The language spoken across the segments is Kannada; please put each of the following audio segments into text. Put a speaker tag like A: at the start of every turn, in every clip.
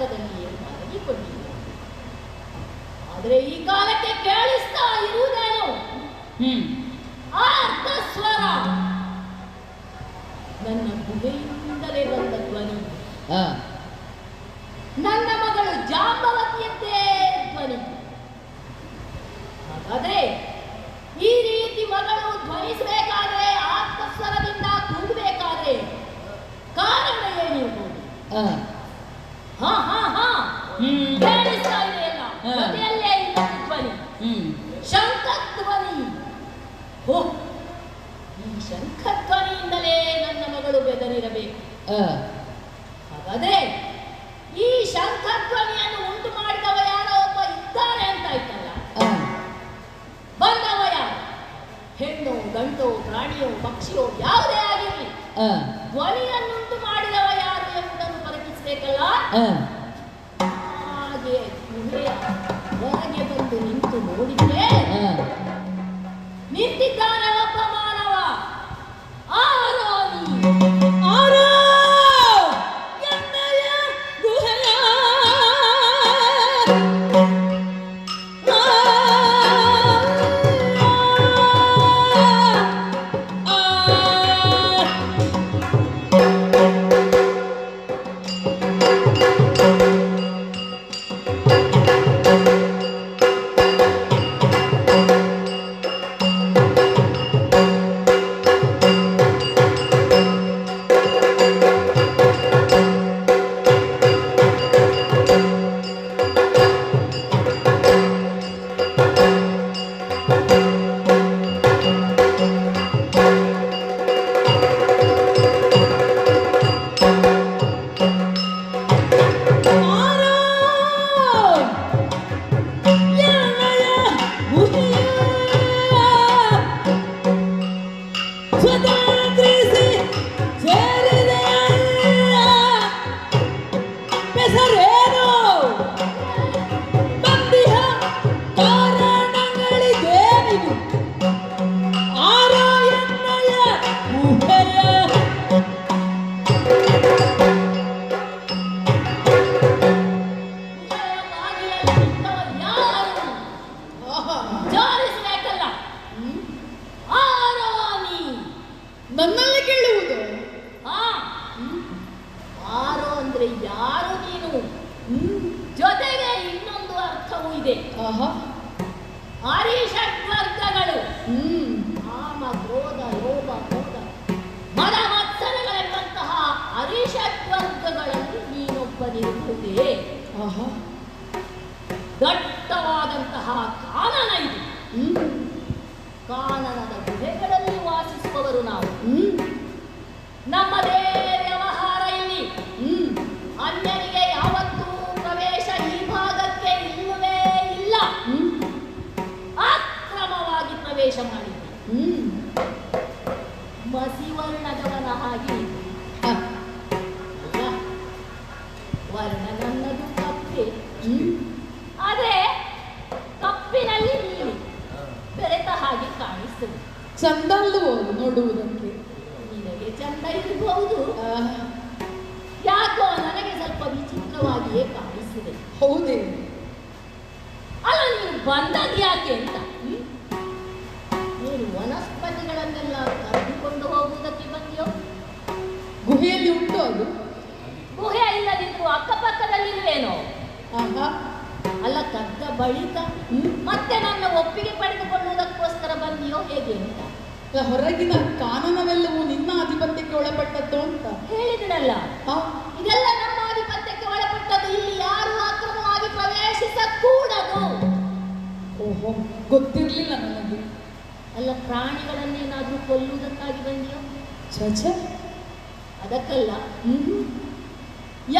A: ಸ್ವರ್ಗದಲ್ಲಿಯೇ ಮಲಗಿಕೊಂಡಿದ್ದೆ. ಆದರೆ ಈ ಕಾಲಕ್ಕೆ ಕೇಳಿಸ್ತಾ ಇರುವುದೇನು ಆ ಅರ್ಥಸ್ವರ, ನನ್ನ ಗುಹೆಯಿಂದಲೇ ಬಂದ ಧ್ವನಿ, ನನ್ನ ಮಗಳು ಜಾಂಬವತಿಯದ್ದೇ ಧ್ವನಿ. ಹಾಗಾದ್ರೆ ಈ ರೀತಿ ಮಗಳು ಧ್ವನಿಸಬೇಕಾದ್ರೆ, ಆತ್ಮಸ್ವರದಿಂದ ಕೂಗಬೇಕಾದ್ರೆ ಕಾರಣ ಏನಿರ್ಬೋದು? ಕೇಳಿಸ್ತಾ ಇದೆಯಲ್ಲ, ಜೊತೆಯಲ್ಲೇ ಇನ್ನೊಂದು ಧ್ವನಿ, ಶಂಖಧ್ವನಿ. ಓ, ಈ ಶಂಖಧ್ವನಿಯಿಂದಲೇ ನನ್ನ ಮಗಳು ಬೆದರಿರಬೇಕು. ಹಾಗಾದ್ರೆ ಈ ಶಂಖಧ್ವನಿಯನ್ನು ಉಂಟು ಮಾಡಿದವ ಯಾರೋ ಒಬ್ಬ ಇದ್ದಾನೆ ಅಂತ ಆಯ್ತಲ್ಲ. ಬಂದವ ಯಾರು? ಹೆಣ್ಣು, ಗಂಟೋ, ಪ್ರಾಣಿಯೋ, ಪಕ್ಷಿಯೋ ಯಾವುದೇ ಆಗಿರಲಿ, ಧ್ವನಿಯನ್ನುಂಟು ಮಾಡಿದವ ಯಾರು ಎಂಬುದನ್ನು ಪರೀಕ್ಷಿಸಬೇಕಲ್ಲ. ಹಾಗೆ ಗುಹೆಯ ಹೊರಗೆ ಬಂದು ನಿಂತು ನೋಡಿದ್ರೆ ನಿಂತಿದ್ದಾನೆ ಒಬ್ಬ ಮಾನವ. ಆರೋನಿ. ಅರಿಷಡ್ವರ್ಗಗಳು, ಕಾಮ, ಕ್ರೋಧ, ಲೋಭ, ಮೋಹ, ಮದ, ಮತ್ಸರಗಳೆಂಬಂತಹ ಅರಿಷಡ್ವರ್ಗಗಳಲ್ಲಿ ನೀನೊಬ್ಬನಿರುವುದೇ. ದಟ್ಟವಾದಂತಹ ಕಾನನ ಇದು. ಕಾನನದ ಗುಹೆಗಳಲ್ಲಿ ವಾಸಿಸುವವರು ನಾವು. ನಮ್ಮದೇ ವ್ಯವಹಾರ ಇಲ್ಲಿ. ಅನ್ಯರಿಗೆ ಯಾವತ್ತೂ ಪ್ರವೇಶ ಈ ಭಾಗಕ್ಕೆ ಇಲ್ಲವೇ ಇಲ್ಲ. ಅಕ್ರಮವಾಗಿ ಪ್ರವೇಶ ಮಾಡಿದ್ದೆ. ಮಸಿವರ್ಣದವನ ಹಾಗೆ ವರ್ಣ ನನ್ನದು ಕಪ್ಪೆ. ಅದೇ ಕಪ್ಪಿನಲ್ಲಿ ನೀರು ಬೆರೆತ ಹಾಗೆ ಕಾಣಿಸ್ತದೆ.
B: ಚಂದ ಅಲ್ಲವೋ ನೋಡುವುದಕ್ಕೆ?
A: ನಿನಗೆ ಚಂದ ಇರಬಹುದು, ಯಾಕೋ ನನಗೆ ಸ್ವಲ್ಪ ವಿಚಿತ್ರವಾಗಿಯೇ ಕಾಣಿಸಿದೆ.
B: ಹೌದೇ?
A: ಅಲ್ಲ, ನೀನು ಬಂದದ್ದು ಯಾಕೆ ಅಂತ? ನೀನು ವನಸ್ಪತಿಗಳನ್ನೆಲ್ಲ ಕರೆದುಕೊಂಡು ಹೋಗುವುದಕ್ಕೆ ಬಂದಿಯೋ?
B: ಗುಹೆಯಲ್ಲಿ ಉಂಟು ಅದು?
A: ಗುಹೆ ಇಲ್ಲದಿದ್ರು ಅಕ್ಕಪಕ್ಕದಲ್ಲಿರುವೇನೋ. ಅಲ್ಲ, ಕದ್ದ ಬಳಿಕ ಮತ್ತೆ ನನ್ನ ಒಪ್ಪಿಗೆ ಪಡೆದುಕೊಳ್ಳುವುದಕ್ಕೋಸ್ಕರ ಬಂದಿಯೋ ಹೇಗೆ ಅಂತ?
B: ಹೊರಗಿನ ಕಾನನವೆಲ್ಲವೂ ನಿನ್ನ ಆಧಿಪತ್ಯಕ್ಕೆ ಒಳಪಟ್ಟದ್ದು ಅಂತ
A: ಹೇಳಿದನಲ್ಲ. ಇದೆಲ್ಲ ನಮ್ಮ ಆಧಿಪತ್ಯಕ್ಕೆ ಒಳಪಟ್ಟದ್ದು. ಇಲ್ಲಿ ಯಾರು ಅಕ್ರಮವಾಗಿ ಪ್ರವೇಶಿಸಕೂಡದು.
B: ಓಹೋ, ಗೊತ್ತಿರ್ಲಿಲ್ಲ ನನಗೆ.
A: ಅಲ್ಲ, ಪ್ರಾಣಿಗಳನ್ನೇನಾದ್ರೂ ಕೊಲ್ಲುವುದಕ್ಕಾಗಿ ಬಂದಿಯೋ?
B: ಚಚ,
A: ಅದಕ್ಕಲ್ಲ.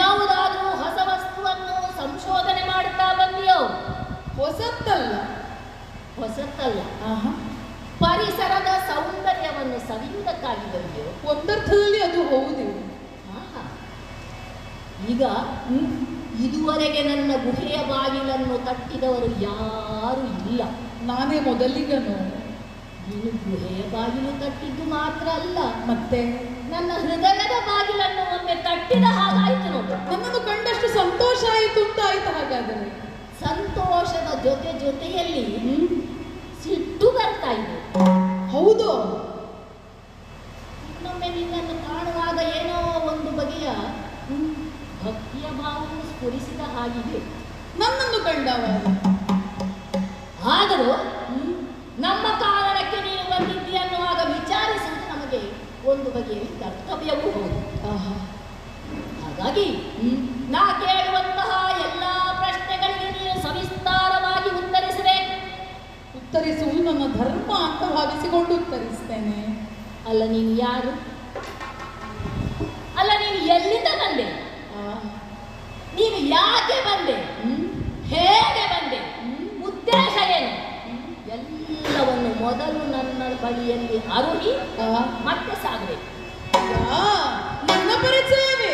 A: ಯಾವುದಾದ್ರೂ ಹೊಸ ವಸ್ತುವನ್ನು ಸಂಶೋಧನೆ ಮಾಡುತ್ತಾ ಬಂದಿಯೋ?
B: ಹೊಸತ್ತಲ್ಲ.
A: ಹೊಸತ್ತಲ್ಲ, ಪರಿಸರದ ಸೌಂದರ್ಯವನ್ನು ಸವಿಯುವುದಕ್ಕಾಗಿ ಬಂದಿಯೋ?
B: ಒಂದರ್ಥದಲ್ಲಿ ಅದು ಹೌದು.
A: ಈಗ ಇದುವರೆಗೆ ನನ್ನ ಗುಹೆಯ ಬಾಗಿಲನ್ನು ತಟ್ಟಿದವರು ಯಾರೂ ಇಲ್ಲ.
B: ನಾನೇ ಮೊದಲಿಗನು.
A: ನೀನು ಗುಹೆಯ ಬಾಗಿಲು ತಟ್ಟಿದ್ದು ಮಾತ್ರ ಅಲ್ಲ,
B: ಮತ್ತೆ
A: ನನ್ನ ಹೃದಯದ ಬಾಗಿಲನ್ನು ಒಮ್ಮೆ ತಟ್ಟಿದ ಹಾಗಾಯ್ತು ನೋಡು.
B: ನನ್ನನ್ನು ಕಂಡಷ್ಟು ಸಂತೋಷ
A: ಜೊತೆಯಲ್ಲಿ ಸಿಟ್ಟು ಬರ್ತಾ ಇದೆ.
B: ಹೌದು.
A: ಇನ್ನೊಮ್ಮೆ ನಿನ್ನನ್ನು ಕಾಣುವಾಗ ಏನೋ ಒಂದು ಬಗೆಯ ಭಕ್ತಿಯ ಭಾವವನ್ನು ಸ್ಫುರಿಸಿದ ಹಾಗಿದೆ.
B: ನನ್ನನ್ನು ಕಂಡವಾಗ
A: ಆದರೂ ನಮ್ಮ ಕಾರಣಕ್ಕೆ ನೀನು ಬಂದಿದ್ದಿ ಅನ್ನುವಾಗ ವಿಚಾರಿಸುವುದು ನಮಗೆ ಒಂದು ಬಗೆಯಲ್ಲಿ ಕರ್ತವ್ಯವೂ ಹೌದು. ಹಾಗಾಗಿ ನಾ ಕೇಳುವಂತಹ ಎಲ್ಲ ಪ್ರಶ್ನೆಗಳಿಗೆ ನೀನು ಸವಿಸ್ತಾರವಾಗಿ ಉತ್ತರಿಸಬೇಕು.
B: ಉತ್ತರಿಸುವುದು ನನ್ನ ಧರ್ಮ ಅಂತ ಭಾವಿಸಿಕೊಂಡು ಉತ್ತರಿಸ್ತೇನೆ.
A: ಅಲ್ಲ ನೀನು ಯಾರು? ಅಲ್ಲ ನೀನು ಎಲ್ಲಿಂದ ಬಂದೆ? ನೀನು ಯಾಕೆ ಬಂದೆ? ಹೇಗೆ ಬಂದೆ? ಉದ್ದೇಶ ಏನು? ಎಲ್ಲವನ್ನು ಮೊದಲು ನನ್ನ ಬಳಿಯಲ್ಲಿ ಅರುಹಿ ಮತ್ತೆ ಸಾಗಬೇಕು.
B: ನನ್ನ ಪರಿಚಯವೇ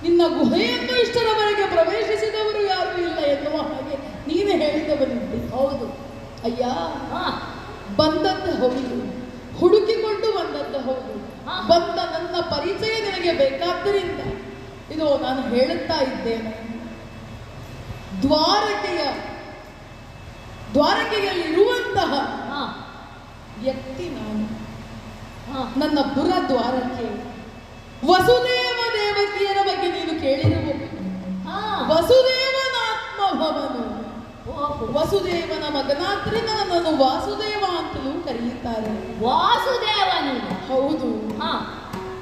B: ನಿನ್ನ ಗುಹೆಯನ್ನು ಇಷ್ಟರವರೆಗೆ ಪ್ರವೇಶಿಸಿದವರು ಯಾರೂ ಇಲ್ಲ ಎನ್ನುವ ಹಾಗೆ ನೀನು ಹೇಳಿದವನಿದ್ದೆ.
A: ಹೌದು
B: ಅಯ್ಯ, ಬಂದದ್ದು ಹೌದು, ಹುಡುಕಿಕೊಂಡು ಬಂದದ್ದು ಹೌದು. ಬಂದ ನನ್ನ ಪರಿಚಯ ನಿನಗೆ ಬೇಕಾದ್ದರಿಂದ ಇದು ನಾನು ಹೇಳುತ್ತಾ ಇದ್ದೇನೆ. ದ್ವಾರಕೆಯಲ್ಲಿರುವಂತಹ ವ್ಯಕ್ತಿ ನಾನು. ನನ್ನ ಪುರ ದ್ವಾರಕೆ ವಸುದೇವ ದೇವಕಿಯರ ಬಗ್ಗೆ ನೀನು ಕೇಳಿರಬಹುದು. ವಸುದೇವನ ಆತ್ಮಭವನು, ವಸುದೇವನ ಮಗನಾದ್ರಿಂದ ನನ್ನನ್ನು ವಾಸುದೇವ ಅಂತಲೂ ಕರೆಯುತ್ತಾರೆ.
A: ವಾಸುದೇವ ನೀನು?
B: ಹೌದು.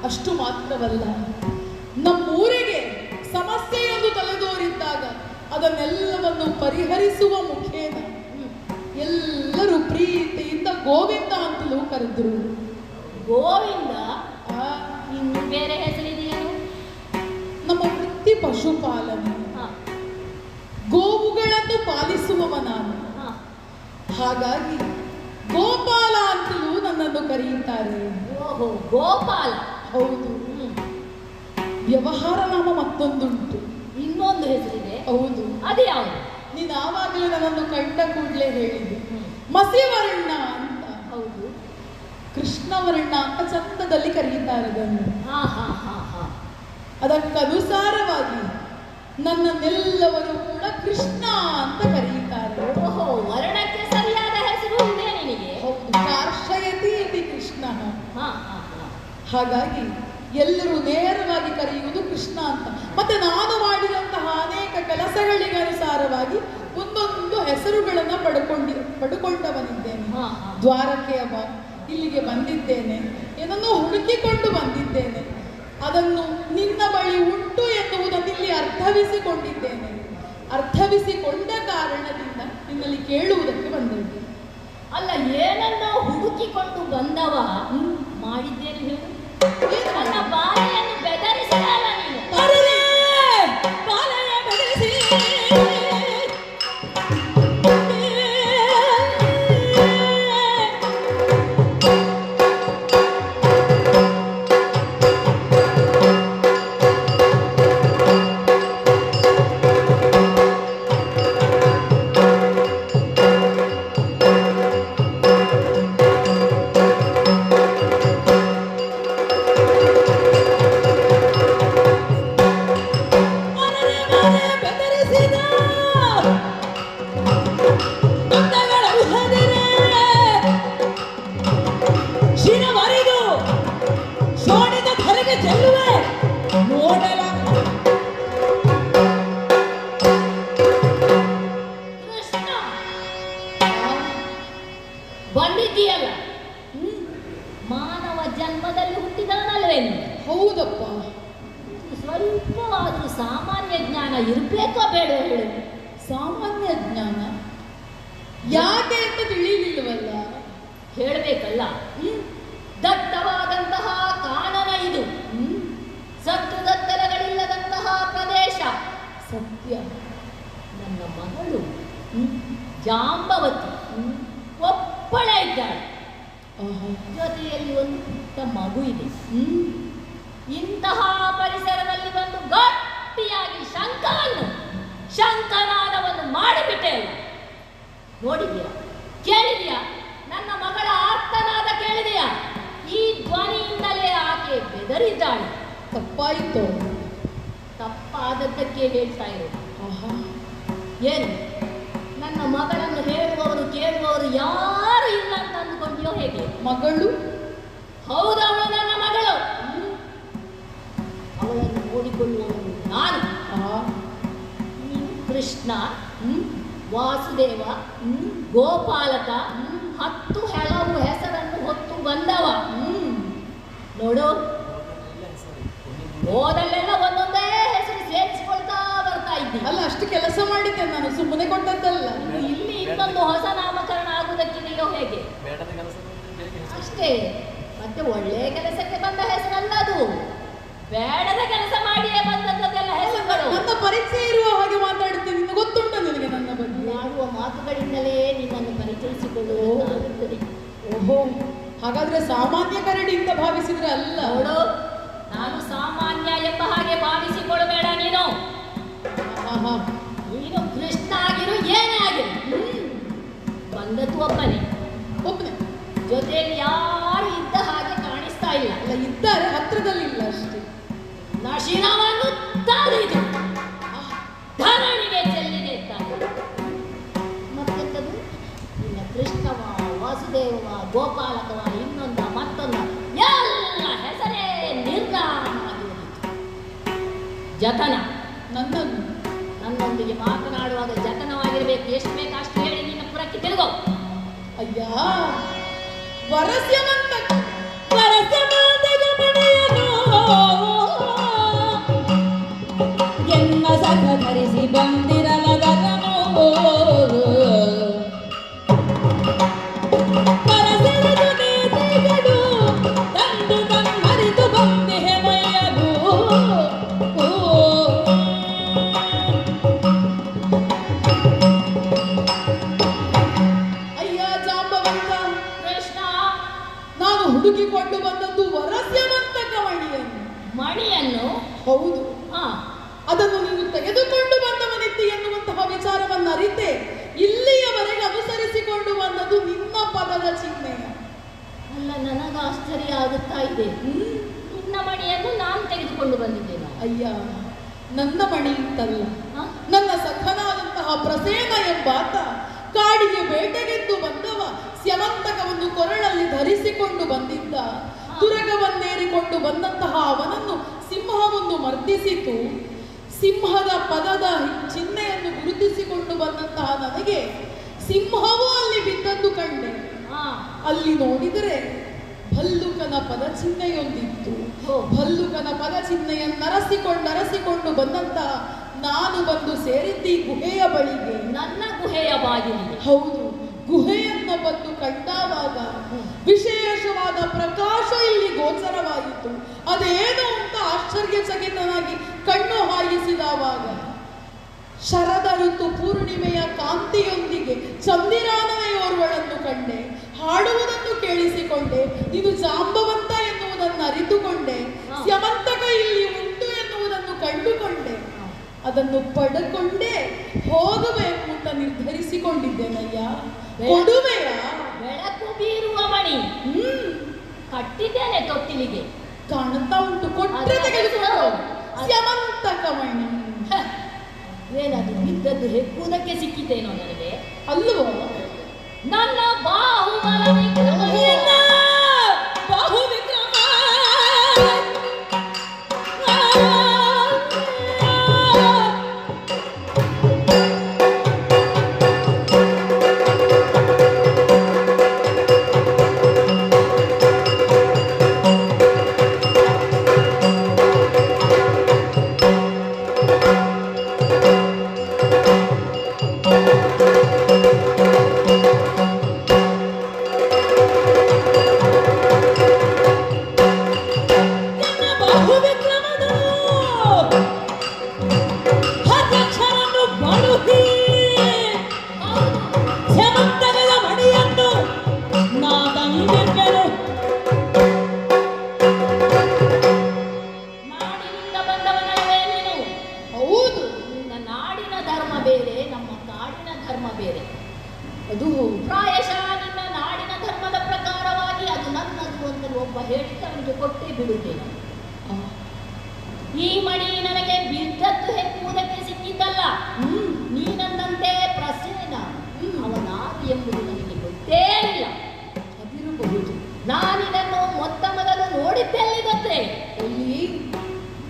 B: ಅಷ್ಟು ಮಾತ್ರವಲ್ಲ, ನಮ್ಮೂರಿಗೆ ಸಮಸ್ಯೆಯೊಂದು ತಲೆದೋರಿದ್ದಾಗ ಅದನ್ನೆಲ್ಲವನ್ನು ಪರಿಹರಿಸುವ ಮುಖೇನ ಎಲ್ಲರೂ ಪ್ರೀತಿಯಿಂದ ಗೋವಿಂದ ಅಂತಲೂ ಕರೆದ್ರು.
A: ಗೋವಿಂದ? ಇನ್ನು ಬೇರೆ ಹೆಸರಿದೆಯೇನು?
B: ನಮ್ಮ ವೃತ್ತಿ ಪಶುಪಾಲನೆ, ಗೋವುಗಳನ್ನು ಪಾಲಿಸುವವ ನಾನು. ಹಾಗಾಗಿ ಗೋಪಾಲ ಅಂತಲೂ ನನ್ನನ್ನು ನನ್ನನ್ನು ಕರೆಯುತ್ತಾರೆ.
A: ಓಹೋ, ಗೋಪಾಲ.
B: ಹೌದು. ವ್ಯವಹಾರ ನಾಮ ಮತ್ತೊಂದುಂಟು.
A: ಇನ್ನೊಂದು ಹೆಸರಿದೆ.
B: ಹೌದು.
A: ಅದು ಯಾವುದು?
B: ನೀನು ಆವಾಗಲೇ ನನ್ನನ್ನು ಕಂಡ ಕೂಡಲೇ ಹೇಳಿದೆ ಮಸಿವರ್ಣ ಅಂತ.
A: ಹೌದು.
B: ಕೃಷ್ಣವರ್ಣ ಅಂತ ಚಂದದಲ್ಲಿ ಕರೆಯುತ್ತಾರೆ ಅದನ್ನು.
A: ಹಾ ಹಾ ಹಾ ಹಾ.
B: ಅದಕ್ಕನುಸಾರವಾಗಿ ನನ್ನನ್ನೆಲ್ಲವರು ಕೂಡ ಕೃಷ್ಣ ಅಂತ ಕರೆಯುತ್ತಾರೆ.
A: ಓಹೋ, ವರ್ಣಕ್ಕೆ ಸರಿಯಾದ ಹೆಸರು ಇದೆ ನಿನಗೆ.
B: ಹೌದು, ಕಾರ್ಷಯತಿ ಇತಿ ಕೃಷ್ಣ.
A: ಹಾ ಹಾ ಹಾ.
B: ಹಾಗಾಗಿ ಎಲ್ಲರೂ ನೇರವಾಗಿ ಕರೆಯುವುದು ಕೃಷ್ಣ ಅಂತ. ಮತ್ತೆ ನಾನು ಮಾಡಿದಂತಹ ಅನೇಕ ಕೆಲಸಗಳಿಗೆ ಅನುಸಾರವಾಗಿ ಒಂದೊಂದು ಹೆಸರುಗಳನ್ನ ಪಡುಕೊಂಡವನಿದ್ದೇನೆ. ದ್ವಾರಕೆಯವ, ಇಲ್ಲಿಗೆ ಬಂದಿದ್ದೇನೆ, ಏನನ್ನೋ ಹುಡುಕಿಕೊಂಡು ಬಂದಿದ್ದೇನೆ, ಅದನ್ನು ನಿನ್ನ ಬಳಿ ಉಂಟು ಎನ್ನುವುದನ್ನು ಇಲ್ಲಿ ಅರ್ಥವಿಸಿಕೊಂಡಿದ್ದೇನೆ. ಅರ್ಥವಿಸಿಕೊಂಡ ಕಾರಣದಿಂದ ನಿನ್ನಲ್ಲಿ ಕೇಳುವುದಕ್ಕೆ ಬಂದಿದ್ದೆ.
A: ಅಲ್ಲ, ಏನನ್ನೋ ಹುಡುಕಿಕೊಂಡು ಬಂದವ ಮಾಡಿದ್ದೇನೆ ಹೇಳು. ನನ್ನ ಬಾಲೆಯನ್ನು ಬೆದರಿಸಿದಲ್ಲ ನೀನು. ಬಾಲೆಯ ಬೆದರಿಸಿ ಬಂದಿದ್ದೀಯಲ್ಲ, ಮಾನವ ಜನ್ಮದಲ್ಲಿ ಹುಟ್ಟಿದವನಲ್ವೇನು?
B: ಹೌದಪ್ಪ.
A: ಸ್ವಲ್ಪವಾದ್ರೂ ಸಾಮಾನ್ಯ ಜ್ಞಾನ ಇರಬೇಕೋ ಬೇಡ ಹೇಳು.
B: ಸಾಮಾನ್ಯ ಜ್ಞಾನ ಯಾಕೆ ಅಂತ ತಿಳಿಯಲಿಲ್ಲವಲ್ಲ.
A: ಹೇಳಬೇಕಲ್ಲ. ದಟ್ಟವಾದಂತಹ ಕಾನನ ಇದು, ಸತ್ತು ದತ್ತಲಗಳಿಲ್ಲದಂತಹ ಪ್ರದೇಶ.
B: ಸತ್ಯ.
A: ನನ್ನ ಮಗಳು ಜಾಂಬವತಿ ಒಬ್ಬಳೇ ಇದ್ದಾಳೆ. ಜೊತೆಯಲ್ಲಿ ಒಂದು ಪುಟ್ಟ ಮಗು ಇದೆ. ಇಂತಹ ಪರಿಸರದಲ್ಲಿ ಒಂದು ಗಟ್ಟಿಯಾಗಿ ಶಂಕನಾದವನ್ನು ಮಾಡಿಬಿಟ್ಟೆ. ನೋಡಿದ್ಯಾ, ಕೇಳಿದ್ಯಾ? ನನ್ನ ಮಗಳ ಆರ್ತನಾದ ಕೇಳಿದೆಯಾ? ಈ ಧ್ವನಿಯಿಂದಲೇ ಆಕೆ ಬೆದರಿದ್ದಾಳೆ.
B: ತಪ್ಪಾಯಿತು.
A: ತಪ್ಪಾದದ್ದಕ್ಕೆ ಹೇಳ್ತಾ ಇರೋದು. ಏನು, ನನ್ನ ಮಗಳನ್ನು ಹೇಳುವವರು ಕೇಳುವವರು ಯಾರು ಇಲ್ಲ ಅಂತ ಅಂದುಕೊಂಡ್ಯೋ ಹೇಗೆ?
B: ಮಗಳು?
A: ಹೌದು, ಅವಳು ನನ್ನ ಮಗಳು. ಅವಳನ್ನು ನೋಡಿಕೊಳ್ಳುವವನು ನಾನು. ನೀನು ಕೃಷ್ಣ, ವಾಸುದೇವ, ಗೋಪಾಲಕ, 10 ಹಲವು ಹೆಸರನ್ನು ಹೊತ್ತು ಬಂದವ. ನೋಡು, ಹೋದಲ್ಲೆಲ್ಲ ಒಂದೊಂದೇ ಹೆಸರು ಸೇರಿಸಿಕೊಳ್ತಾ ಬರ್ತಾ ಇದ್ದಿ.
B: ಅಲ್ಲ, ಅಷ್ಟು ಕೆಲಸ ಮಾಡಿದ್ದೆ ನಾನು, ಸುಮ್ಮನೆ ಕೊಟ್ಟದ್ದಲ್ಲ.
A: ಇಲ್ಲಿ ಇನ್ನೊಂದು ಹೊಸ ನಾಮಕರಣ ಆಗುವುದಕ್ಕಿದೆಯೋ ಹೇಗೆ? ಅಷ್ಟೇ. ಮತ್ತೆ ಒಳ್ಳೆಯ ಕೆಲಸಕ್ಕೆ ಬಂದ ಹೆಸರಲ್ಲ ಅದು, ಬೇಡದ ಕೆಲಸ ಮಾಡಿಯೇ ಬಂದದ್ದೆಲ್ಲ ಹೆಸರುಗಳು.
B: ನನ್ನ ಪರಿಚಯ ಇರುವ ಹಾಗೆ ಮಾತಾಡ್ತೀನಿ, ಗೊತ್ತುಂಟು ನಿನಗೆ ನನ್ನ ಬಗ್ಗೆ.
A: ಆಡುವ ಮಾತುಗಳಿಂದಲೇ ನಿನ್ನನ್ನು ಪರಿಚಯಿಸಿಕೊಳ್ಳುವುದಾಗುತ್ತದೆ.
B: ಓಹೋ, ಹಾಗಾದ್ರೆ ಸಾಮಾನ್ಯ ಕರಡಿಯಿಂದ ಭಾವಿಸಿದ್ರೆ ಅಲ್ಲ.
A: ನೋಡು, ನಾನು ಸಾಮಾನ್ಯ ಎಂಬ ಹಾಗೆ ಭಾವಿಸಿಕೊಳ್ಳಬೇಡ ನೀನು. ನೀನು ಕೃಷ್ಣ ಆಗಿರು, ಏನೇ ಆಗಿರು, ಬಂದದ್ದು ಒಬ್ಬನೇ. ಜೊತೆಯಲ್ಲಿ ಯಾರು ಇದ್ದ ಹಾಗೆ ಕಾಣಿಸ್ತಾ ಇಲ್ಲ.
B: ಅಲ್ಲ, ಇದ್ದಾರೆ, ಹತ್ರದಲ್ಲಿಲ್ಲ ಅಷ್ಟೇ.
A: ನಶಿನವನ್ನು ತಾರಿದು ಧರಣಿಗೆ ಚೆಲ್ಲಿದೆ ಇದ್ದಾರೆ. ಮತ್ತೆಂತದು? ನಿನ್ನ ಕೃಷ್ಣವ, ವಾಸುದೇವ, ಗೋಪಾಲಕವ, ಇನ್ನೊಂದ ಮತ್ತೊಂದ, ಎಲ್ಲ ಹೆಸರೇ ನಿರ್ನಾಮವಾಗಿ ಹೋಗಿತ್ತು. ಜತನ, ನನ್ನೊಂದಿಗೆ ಮಾತನಾಡುವಾಗ ಜತನವಾಗಿರಬೇಕು. ಎಷ್ಟು ಬೇಕು ಅಷ್ಟು ಹೇಳಿ ನಿನ್ನ ಪುರಕ್ಕೆ ತಿರುಗೋ.
B: ಅಯ್ಯ, ವರಸ್ಯವಂತ
C: ಎನ್ನ ಸಹಕರಿಸಿ ಬಂದಿರಲಗರನು ಪರಸೆಳೆದು ನೀತಿಗಳು ತಂದು ಕಣ್ಣರಿದು ಬಂದಿಹೆ ಮೈಯಲು.
B: ಅಯ್ಯ ಜಾಂಬವಂತ
A: ಕೃಷ್ಣ,
B: ನಾನು ಹುಡುಕಿಕೊಂಡು ಬಂದದ್ದು ವರಸ್ಯವಂತಕ ಮಣಿಯನ್ನು.
A: ಮಣಿಯನ್ನು?
B: ಹೌದು.
A: ಹಾ,
B: ಅದನ್ನು ನೀವು ತೆಗೆದುಕೊಂಡು ಬಂದವನಿದ್ದೆ ಎನ್ನುವಂತಹ ವಿಚಾರವನ್ನು ಅರಿತೆ ಇಲ್ಲಿಯವರೆಗೆ ಅನುಸರಿಸಿಕೊಂಡು ಬಂದದ್ದು ನಿನ್ನ ಪದದ ಚಿಹ್ನೆಯ.
A: ಅಲ್ಲ, ನನಗ ಆಶ್ಚರ್ಯ ಆಗುತ್ತಾ ಇದೆ. ನಿನ್ನ ಮಣಿಯನ್ನು ನಾನು ತೆಗೆದುಕೊಂಡು ಬಂದಿದ್ದೇನೆ.
B: ಅಯ್ಯ, ನನ್ನ ಮಣಿ ಇತ್ತಲ್ಲ,
A: ಹಾ?
B: ನನ್ನ ಸಖನಾದಂತಹ ಪ್ರಸೇನ ಎಂಬಾತ ಕಾಡಿಗೆ ಬೇಟೆಗೆದ್ದು ಬಂದವ ಸ್ಯವಂತಕವನ್ನು ಕೊರಳಲ್ಲಿ ಧರಿಸಿಕೊಂಡು ಬಂದಿದ್ದ. ತುರಗವನ್ನೇರಿಕೊಂಡು ಬಂದಂತಹ ಅವನನ್ನು ಸಿಂಹವೊಂದು ಮರ್ದಿಸಿತು. ಸಿಂಹದ ಪದದ ಚಿಹ್ನೆಯನ್ನು ಗುರುತಿಸಿಕೊಂಡು ಬಂದಂತಹ ನನಗೆ ಸಿಂಹವೂ ಅಲ್ಲಿ ಬಿದ್ದದ್ದು ಕಂಡೆ.
A: ಹಾ,
B: ಅಲ್ಲಿ ನೋಡಿದರೆ ಭಲ್ಲುಕನ ಪದ ಚಿಹ್ನೆಯೊಂದಿತ್ತು. ಭಲ್ಲುಕನ ಪದ ಚಿಹ್ನೆಯನ್ನರಸಿಕೊಂಡು ಬಂದಂತಹ ನಾನು ಬಂದು ಸೇರಿದ್ದಿ ಗುಹೆಯ ಬಳಿಗೆ,
A: ನನ್ನ ಗುಹೆಯ ಬಾಗಿಲಿಗೆ.
B: ಹೌದು, ಗುಹೆಯನ್ನು ಬಂದು ಕಂಡಾವಾಗ ವಿಶೇಷವಾದ ಪ್ರಕಾಶ ಇಲ್ಲಿ ಗೋಚರವಾಯಿತು. ಅದೇನು ಅಂತ ಆಶ್ಚರ್ಯಚಕಿತನಾಗಿ ಕಣ್ಣು ಹಾಯಿಸಿದವಾಗ ಶರದ ಋತು ಪೂರ್ಣಿಮೆಯ ಕಾಂತಿಯೊಂದಿಗೆ ಚಂದಿರಾನನೆಯೋರ್ವಳನ್ನು ಕಂಡೆ. ಹಾಡುವುದನ್ನು ಕೇಳಿಸಿಕೊಂಡೆ. ನೀನು ಜಾಂಬವಂತ ಎನ್ನುವುದನ್ನು ಅರಿತುಕೊಂಡೆ. ಸ್ಯವಂತಕ ಇಲ್ಲಿ ಉಂಟು ಎನ್ನುವುದನ್ನು ಕಂಡುಕೊಂಡೆ. ಅದನ್ನು ಪಡೆಕೊಂಡೇ ಹೋಗಬೇಕು ಅಂತ ನಿರ್ಧರಿಸಿಕೊಂಡಿದ್ದೇನಯ್ಯ. ಕೊಡುವೆಯ?
A: ಬೆಳಕು ಬೀರುವ ಮಣಿ ಕಟ್ಟಿದ್ದೇನೆ ತೊಟ್ಟಿಲಿಗೆ.
B: ಕಾಣುತ್ತಾ ಉಂಟು. ಕೊಟ್ಟರೆ ತೆಗೆದುಕೊಂಡು ಸ್ಯವಂತಕ ಮಣಿ.
A: ಏನದು ಬಿದ್ದದ್ದು ಹೆಕ್ಕುವುದಕ್ಕೆ ಸಿಕ್ಕಿತೇನೋ ನನಗೆ?
B: ಅಲ್ಲವೋ?
A: ನನ್ನ ಬಾಹುಬಲ ವಿಕ್ರಮ.
C: ಬಾಹು ವಿಕ್ರಮ.
A: ಕೊಟ್ಟೇ ಬಿಡುತ್ತೇನೆ. ಈ ಮಣಿ ನನಗೆ ಬಿದ್ದದ್ದು ಹೆಕ್ಕುವುದಕ್ಕೆ ಸಿಕ್ಕಿದ್ದಲ್ಲ. ನೀನಂದಂತೆ ಪ್ರಸೇನ ಅವನಾರು ಎಂಬುದು ನನಗೆ ಗೊತ್ತೇ ಇಲ್ಲ. ಅದಿರಬಹುದು. ನಾನಿದನ್ನು ಮೊತ್ತ ಮೊದಲು ನೋಡಿದ್ದೆಲ್ಲಿ ಗೊತ್ತೇ?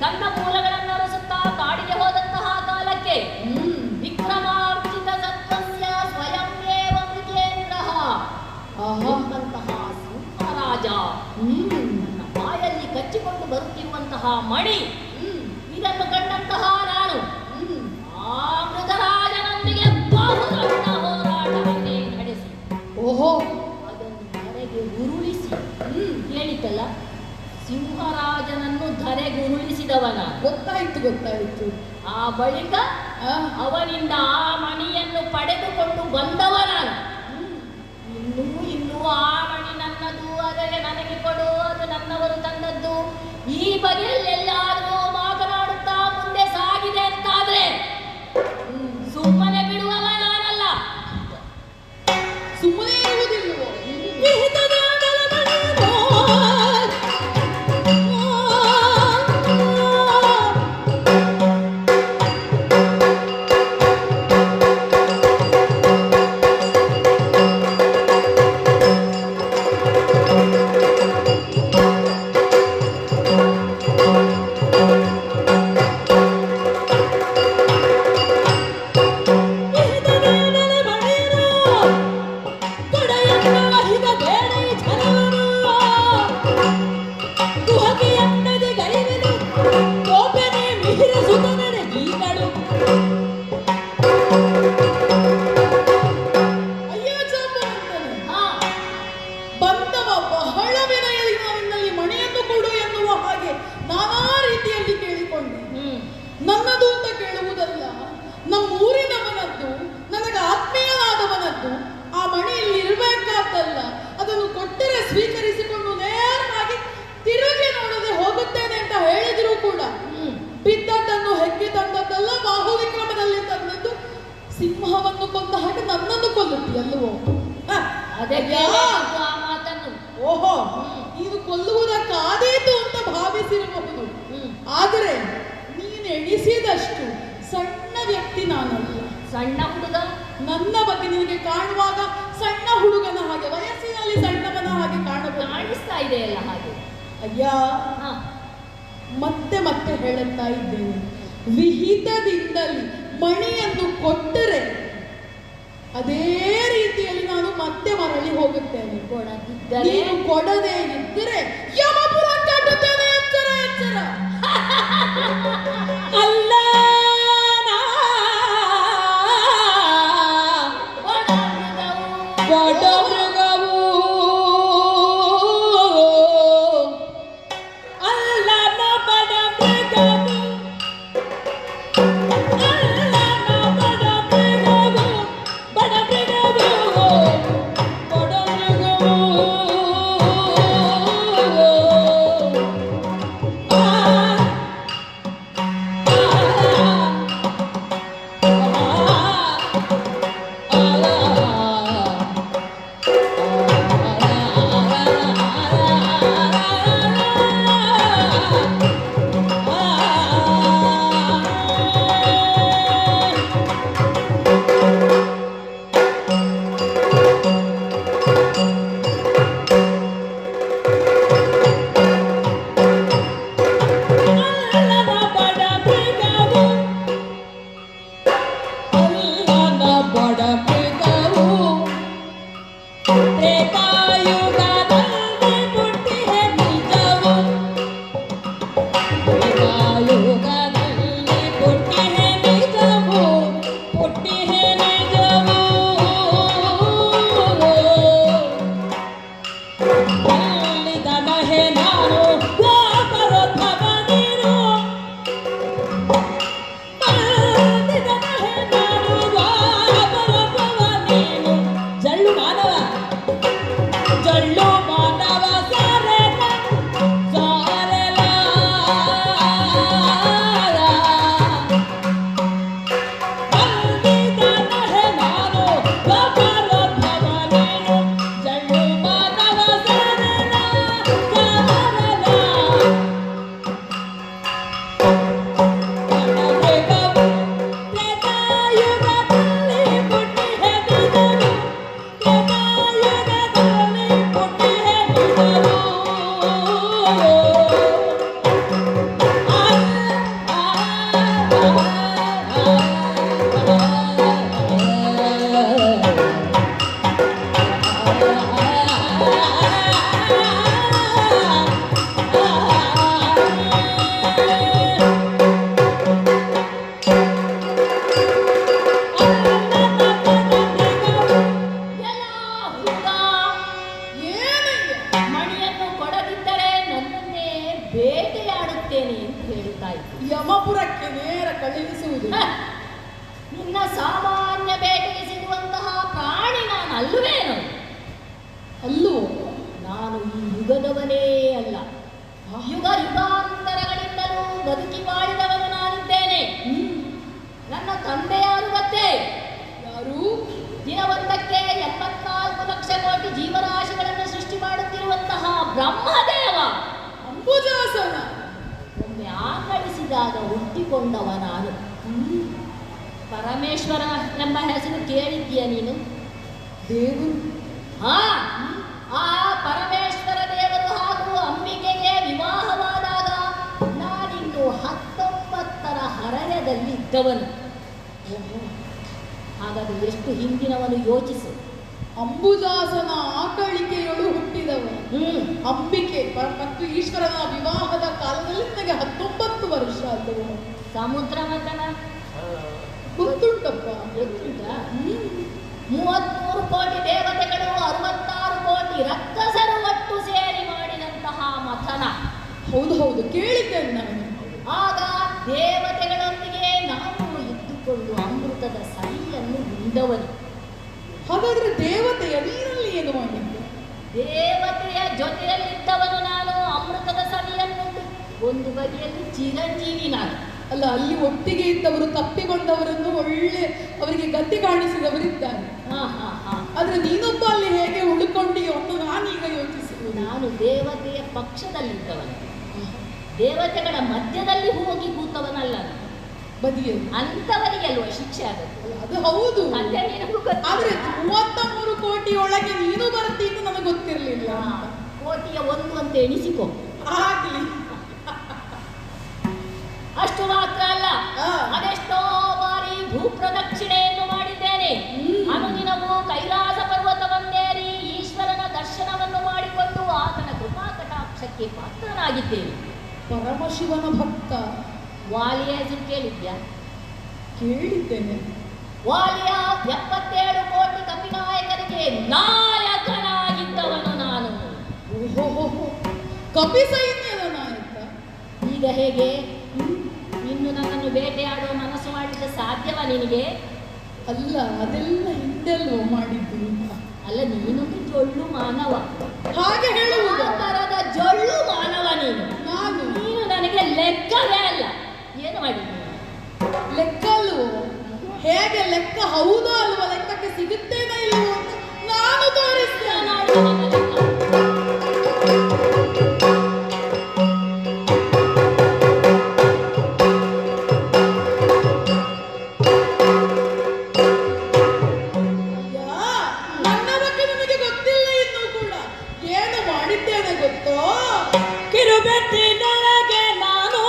A: ತನ್ನ ಮೂಲಗಳನ್ನು ಅರಸುತ್ತಾ ಕಾಡಿಗೆ ಹೋದಂತಹ ಕಾಲಕ್ಕೆ ವಿಕ್ರಮಾರ್ಜಿತ ಸತ್ವಸ್ಯ ಸ್ವಯಂ ಏವ ಮೃಗೇಂದ್ರ ಎಂಬಂತಹ ಸಿಂಹರಾಜ ನನ್ನ ಬಾಯಲ್ಲಿ ಕಚ್ಚಿಕೊಂಡು ಬರುತ್ತಿರುವಂತಹ ಮಣಿ ಇದನ್ನು ಕಂಡಂತಹ ನಾನು ಆ ಮೃಗರಾಜನೊಂದಿಗೆ ಬಹುದೊಡ್ಡ ಹೋರಾಟವನ್ನೇ ನಡೆಸಿ ಅದನ್ನು ಧರೆಗೆ ಉರುಳಿಸಿ ಹೇಳಿತಲ್ಲ, ಸಿಂಹರಾಜನನ್ನು ಧರೆಗೆ ಉರುಳಿಸಿದವನ.
B: ಗೊತ್ತಾಯ್ತು.
A: ಆ ಬಳಿಕ ಅವನಿಂದ ಆ ಮಣಿಯನ್ನು ಪಡೆದುಕೊಂಡು ಬಂದವನ. ಇನ್ನೂ ಆ ಮಣಿ ನನ್ನದು, ಅದಕ್ಕೆ ನನಗೆ ಕೊಡು, ಅದು ನನ್ನವರು ತಂದದ್ದು, ಈ ಬಗೆಯಲ್ಲೆಲ್ಲಾದರೂ ಮಾತನಾಡುತ್ತಾ ಮುಂದೆ ಸಾಗಿದೆ ಅಂತಾದ್ರೆ ಸುಮ್ಮನೆ ಬಿಡುವವ ನಾನಲ್ಲ.
B: ಸುಮ್ಮನೆ ಇರುವುದಿಲ್ಲವೋ? ನನ್ನದು ಅಂತ ಕೇಳುವುದಲ್ಲ, ನಮ್ಮೂರಿನವನದ್ದು, ನನಗೆ ಆತ್ಮೀಯನಾದವನದ್ದು. ಆ ಮಣಿಯಲ್ಲಿ ಇರಬೇಕಾದ್ದಲ್ಲ, ಅದನ್ನು ಕೊಟ್ಟರೆ ಸ್ವೀಕರಿಸಿಕೊಂಡು ನೇರ ತಂದದ್ದಲ್ಲ, ಬಾಹುವಿಕ್ರಮದಲ್ಲಿ ತಂದದ್ದು. ಸಿಂಹವನ್ನು ಕೊಂದ ಹಾಗೆ ನನ್ನನ್ನು ಕೊಲ್ಲುತ್ತೀಯಲ್ವೋ?
A: ಅದಕ್ಕೆ ಹೇಳಿದ್ದು ಆ ಮಾತನ್ನು.
B: ಓಹೋ, ನೀನು ಕೊಲ್ಲುವುದಕ್ಕಾದೀತು ಅಂತ ಭಾವಿಸಿರಬಹುದು. ಆದರೆ ನೀನು ಎಣಿಸಿದಷ್ಟು ಸಣ್ಣ ವ್ಯಕ್ತಿ ನಾನಲ್ಲ.
A: ಸಣ್ಣ ಹುಡುಗ?
B: ನನ್ನ ಬಗ್ಗೆ ನಿನಗೆ ಕಾಣುವಾಗ ಸಣ್ಣ ಹುಡುಗನ ಹಾಗೆ, ವಯಸ್ಸಿನಲ್ಲಿ ಸಣ್ಣವನ ಹಾಗೆ
A: ಕಾಣಿಸ್ತಾ ಇದೆಯಲ್ಲ ಹಾಗೆ.
B: ಅಯ್ಯ, ಮತ್ತೆ ಮತ್ತೆ ಹೇಳುತ್ತಾ ಇದ್ದೇನೆ, ವಿಹಿತದಿಂದಲೇ ಮಣಿಯನ್ನು ಕೊಟ್ಟರೆ ಅದೇ ರೀತಿಯಲ್ಲಿ ನಾನು ಮತ್ತೆ ಮರಳಿ ಹೋಗುತ್ತೇನೆ. ನೀನು ಕೊಡದೆ ಇದ್ದರೆ ಯಮಪುರ ಕಟ್ಟುತ್ತೇನೆ. ಎಚ್ಚರ ಎಚ್ಚರ.
C: ಅಲ್ಲ ಬಡ ಮೃಗವು ಅಲ್ಲನ ಬಡ ಮೃಗವು ಅಲ್ಲನ ಬಡ ಮೃಗವು ಬಡ ಮೃಗವು ಬಡ ಮೃಗವು
B: ಯಮಪುರಕ್ಕೆ ನೇರ ಕಳುಹಿಸುವುದು.
A: ನಿನ್ನ ಸಾಮಾನ್ಯ ಬೇಟೆಗೆ ಸಿಗುವಂತಹ ಪ್ರಾಣಿ ನಾನು ಅಲ್ಲವೇನು?
B: ಅಲ್ಲೂ
A: ನಾನು ಈ ಯುಗದವನೇ ಅಲ್ಲ. ಯುಗ ಯುಗಾಂತರಗಳಿಂದಲೂ ಬದುಕಿ ಬಾಳಿದವನು ನಾನಿದ್ದೇನೆ. ನನ್ನ ತಂದೆ ಯಾರು ಗೊತ್ತೇ?
B: ಯಾರು?
A: ದಿನವೊಂದಕ್ಕೆ 74 ಲಕ್ಷ ಕೋಟಿ ಜೀವರಾಶಿಗಳನ್ನು ಸೃಷ್ಟಿ ಮಾಡುತ್ತಿರುವಂತಹ ಬ್ರಹ್ಮದೇವ.
B: ಅಂಬುಜಾಸನ.
A: ಒಮ್ಮೆ ಆಕಳಿಸಿದಾಗ ಹುಟ್ಟಿಕೊಂಡವ ನಾನು. ಪರಮೇಶ್ವರ ಎಂಬ ಹೆಸರು ಕೇಳಿದ್ದೀಯ ನೀನು?
B: ದೇವರು.
A: ಆ ಪರಮೇಶ್ವರ ದೇವರು ಹಾಗೂ ಅಂಬಿಕೆಗೆ ವಿವಾಹವಾದಾಗ ನಾನಿನ್ನು 19ರ ಹರೆಯದಲ್ಲಿ ಇದ್ದವನು. ಹಾಗಾದ್ರೆ ಎಷ್ಟು ಹಿಂದಿನವನು ಯೋಚಿಸು.
B: ಅಂಬುಜಾಸನ ಆಕಳಿಕೆಯೊಳು ಹುಟ್ಟಿದವನು. ಅಂಬಿಕೆ ಮತ್ತು ಈಶ್ವರನ ವಿವಾಹದ ಕಾಲದಲ್ಲಿ ನನಗೆ 19 ವರ್ಷ ಅಲ್ಲವೋ?
A: ಸಮುದ್ರ ಮಥನ
B: ಗೊತ್ತುಂಟಪ್ಪ.
A: ಗೊತ್ತುಂಟ? 33 ಕೋಟಿ ದೇವತೆಗಳು 66 ಕೋಟಿ ರಕ್ಕಸರು ಒಟ್ಟು ಸೇರಿ ಮಾಡಿದಂತಹ ಮಥನ.
B: ಹೌದು ಹೌದು, ಕೇಳಿದ್ದೇನೆ ನಾನು.
A: ಆಗ ದೇವತೆಗಳೊಂದಿಗೆ ನಾನು ಇದ್ದುಕೊಂಡು ಅಮೃತದ ಸಹಿಯನ್ನು ಉಂಡವನು.
B: ಹಾಗಾದ್ರೆ ದೇವತೆಯ ನೀರಲ್ಲಿ ಏನು ಮಾಡಿದ್ದೆ?
A: ದೇವತೆಯ ಜೊತೆಯಲ್ಲಿದ್ದವನು ನಾನು. ಅಮೃತದ ಸವಿಯನ್ನು ಒಂದು ಬಗೆಯಲ್ಲಿ ಚಿರಂಜೀವಿ ನಾನು.
B: ಅಲ್ಲ, ಅಲ್ಲಿ ಒಟ್ಟಿಗೆ ಇದ್ದವರು ತಪ್ಪಿಕೊಂಡವರನ್ನು ಒಳ್ಳೆ ಅವರಿಗೆ ಗತಿ ಕಾಣಿಸಿದವರಿದ್ದಾರೆ. ಆದ್ರೆ ನೀನೊಬ್ಬ ಅಲ್ಲಿ ಹೇಗೆ ಉಳ್ಕೊಂಡಿಯೋ ಅಂತ ನಾನೀಗ ಯೋಚಿಸುವುದು.
A: ನಾನು ದೇವತೆಯ ಪಕ್ಷದಲ್ಲಿದ್ದವನು, ದೇವತೆಗಳ ಮಧ್ಯದಲ್ಲಿ ಹೋಗಿ ಕೂತವನಲ್ಲ ನಾನು.
B: ಬದಿಯಲ್ಲಿ
A: ಅಂತವರಿಗೆ ಅಲ್ವಾ ಶಿಕ್ಷೆ ಆಗುತ್ತೆ.
B: ಅದು ಹೌದು. ಆದ್ರೆ 33 ಕೋಟಿ ಒಳಗೆ ನೀನು ಬರ್ತೀನಿ ನನಗೆ ಗೊತ್ತಿರ್ಲಿಲ್ಲ.
A: ಕೋಟಿಯ ಒಂದು ಅಂತ ಎಣಿಸಿಕೊ.
B: ಆಗ್ಲಿ.
A: ಅಷ್ಟು ಮಾತ್ರ ಅಲ್ಲ, ಅದೆಷ್ಟೋ ಬಾರಿ ಭೂಪ್ರದಕ್ಷಿಣೆಯನ್ನು ಮಾಡಿದ್ದೇನೆ. ಅನುದಿನವೂ ಕೈಲಾಸ ಪರ್ವತವನ್ನೇರಿ ಈಶ್ವರನ ದರ್ಶನವನ್ನು ಮಾಡಿಕೊಂಡು ಆತನ ಕೃಪಾ ಕಟಾಕ್ಷಕ್ಕೆ ಪಾತ್ರನಾಗಿದ್ದೇನೆ.
B: ಪರಮಶಿವನ ಭಕ್ತ.
A: ವಾಲಿಯ ಹೆಸರು ಕೇಳಿದ್ಯಾ?
B: ಕೇಳಿದ್ದೇನೆ.
A: ವಾಲಿಯ 77 ಕೋಟಿ ಕಪಿನಾಯಕರಿಗೆ ನಾಯಕನಾಗಿದ್ದವನು ನಾನು.
B: ಕಪಿ ಸೈನ್ಯದ ನಾಯಕ.
A: ಈಗ ಹೇಗೆ? ಇನ್ನು ನನ್ನನ್ನು ಬೇಟೆಯಾಡುವ ಮನಸ್ಸು ಮಾಡಿದ ಸಾಧ್ಯವ ನಿನಗೆ?
B: ಅಲ್ಲ, ಅದೆಲ್ಲ ಹಿಂದೆಲ್ಲೋ ಮಾಡಿದ್ದು.
A: ಅಲ್ಲ, ನೀನೊಂದು ಜೊಳ್ಳು ಮಾನವ.
B: ಹಾಗೆ ಹೇಳುವುದು.
A: ಆ ತರದ ಜೊಳ್ಳು ಮಾನವ ನೀನು ನನಗೆ ಲೆಕ್ಕವೇ ಅಲ್ಲ. ಏನು ಮಾಡಿದ್ದೀನಿ?
B: ಲೆಕ್ಕ ಅಲ್ವೋ? ಹೇಗೆ ಲೆಕ್ಕ ಹೌದೋ ಅಲ್ವ? ಲೆಕ್ಕಕ್ಕೆ ಸಿಗುತ್ತೇನೆ ಇಲ್ವೋ ಅಂತ ನಾನು ತೋರಿಸ್ತೇನೆ. ನನ್ನ ಬಗ್ಗೆ ನನಗೆ ಗೊತ್ತಿಲ್ಲ ಇನ್ನೂ ಕೂಡ. ಏನು ಮಾಡಿದ್ದೇನೆ ಗೊತ್ತೋ?
C: ಕಿರುಬೆಟ್ಟಿನೊಳಗೆ ನಾನು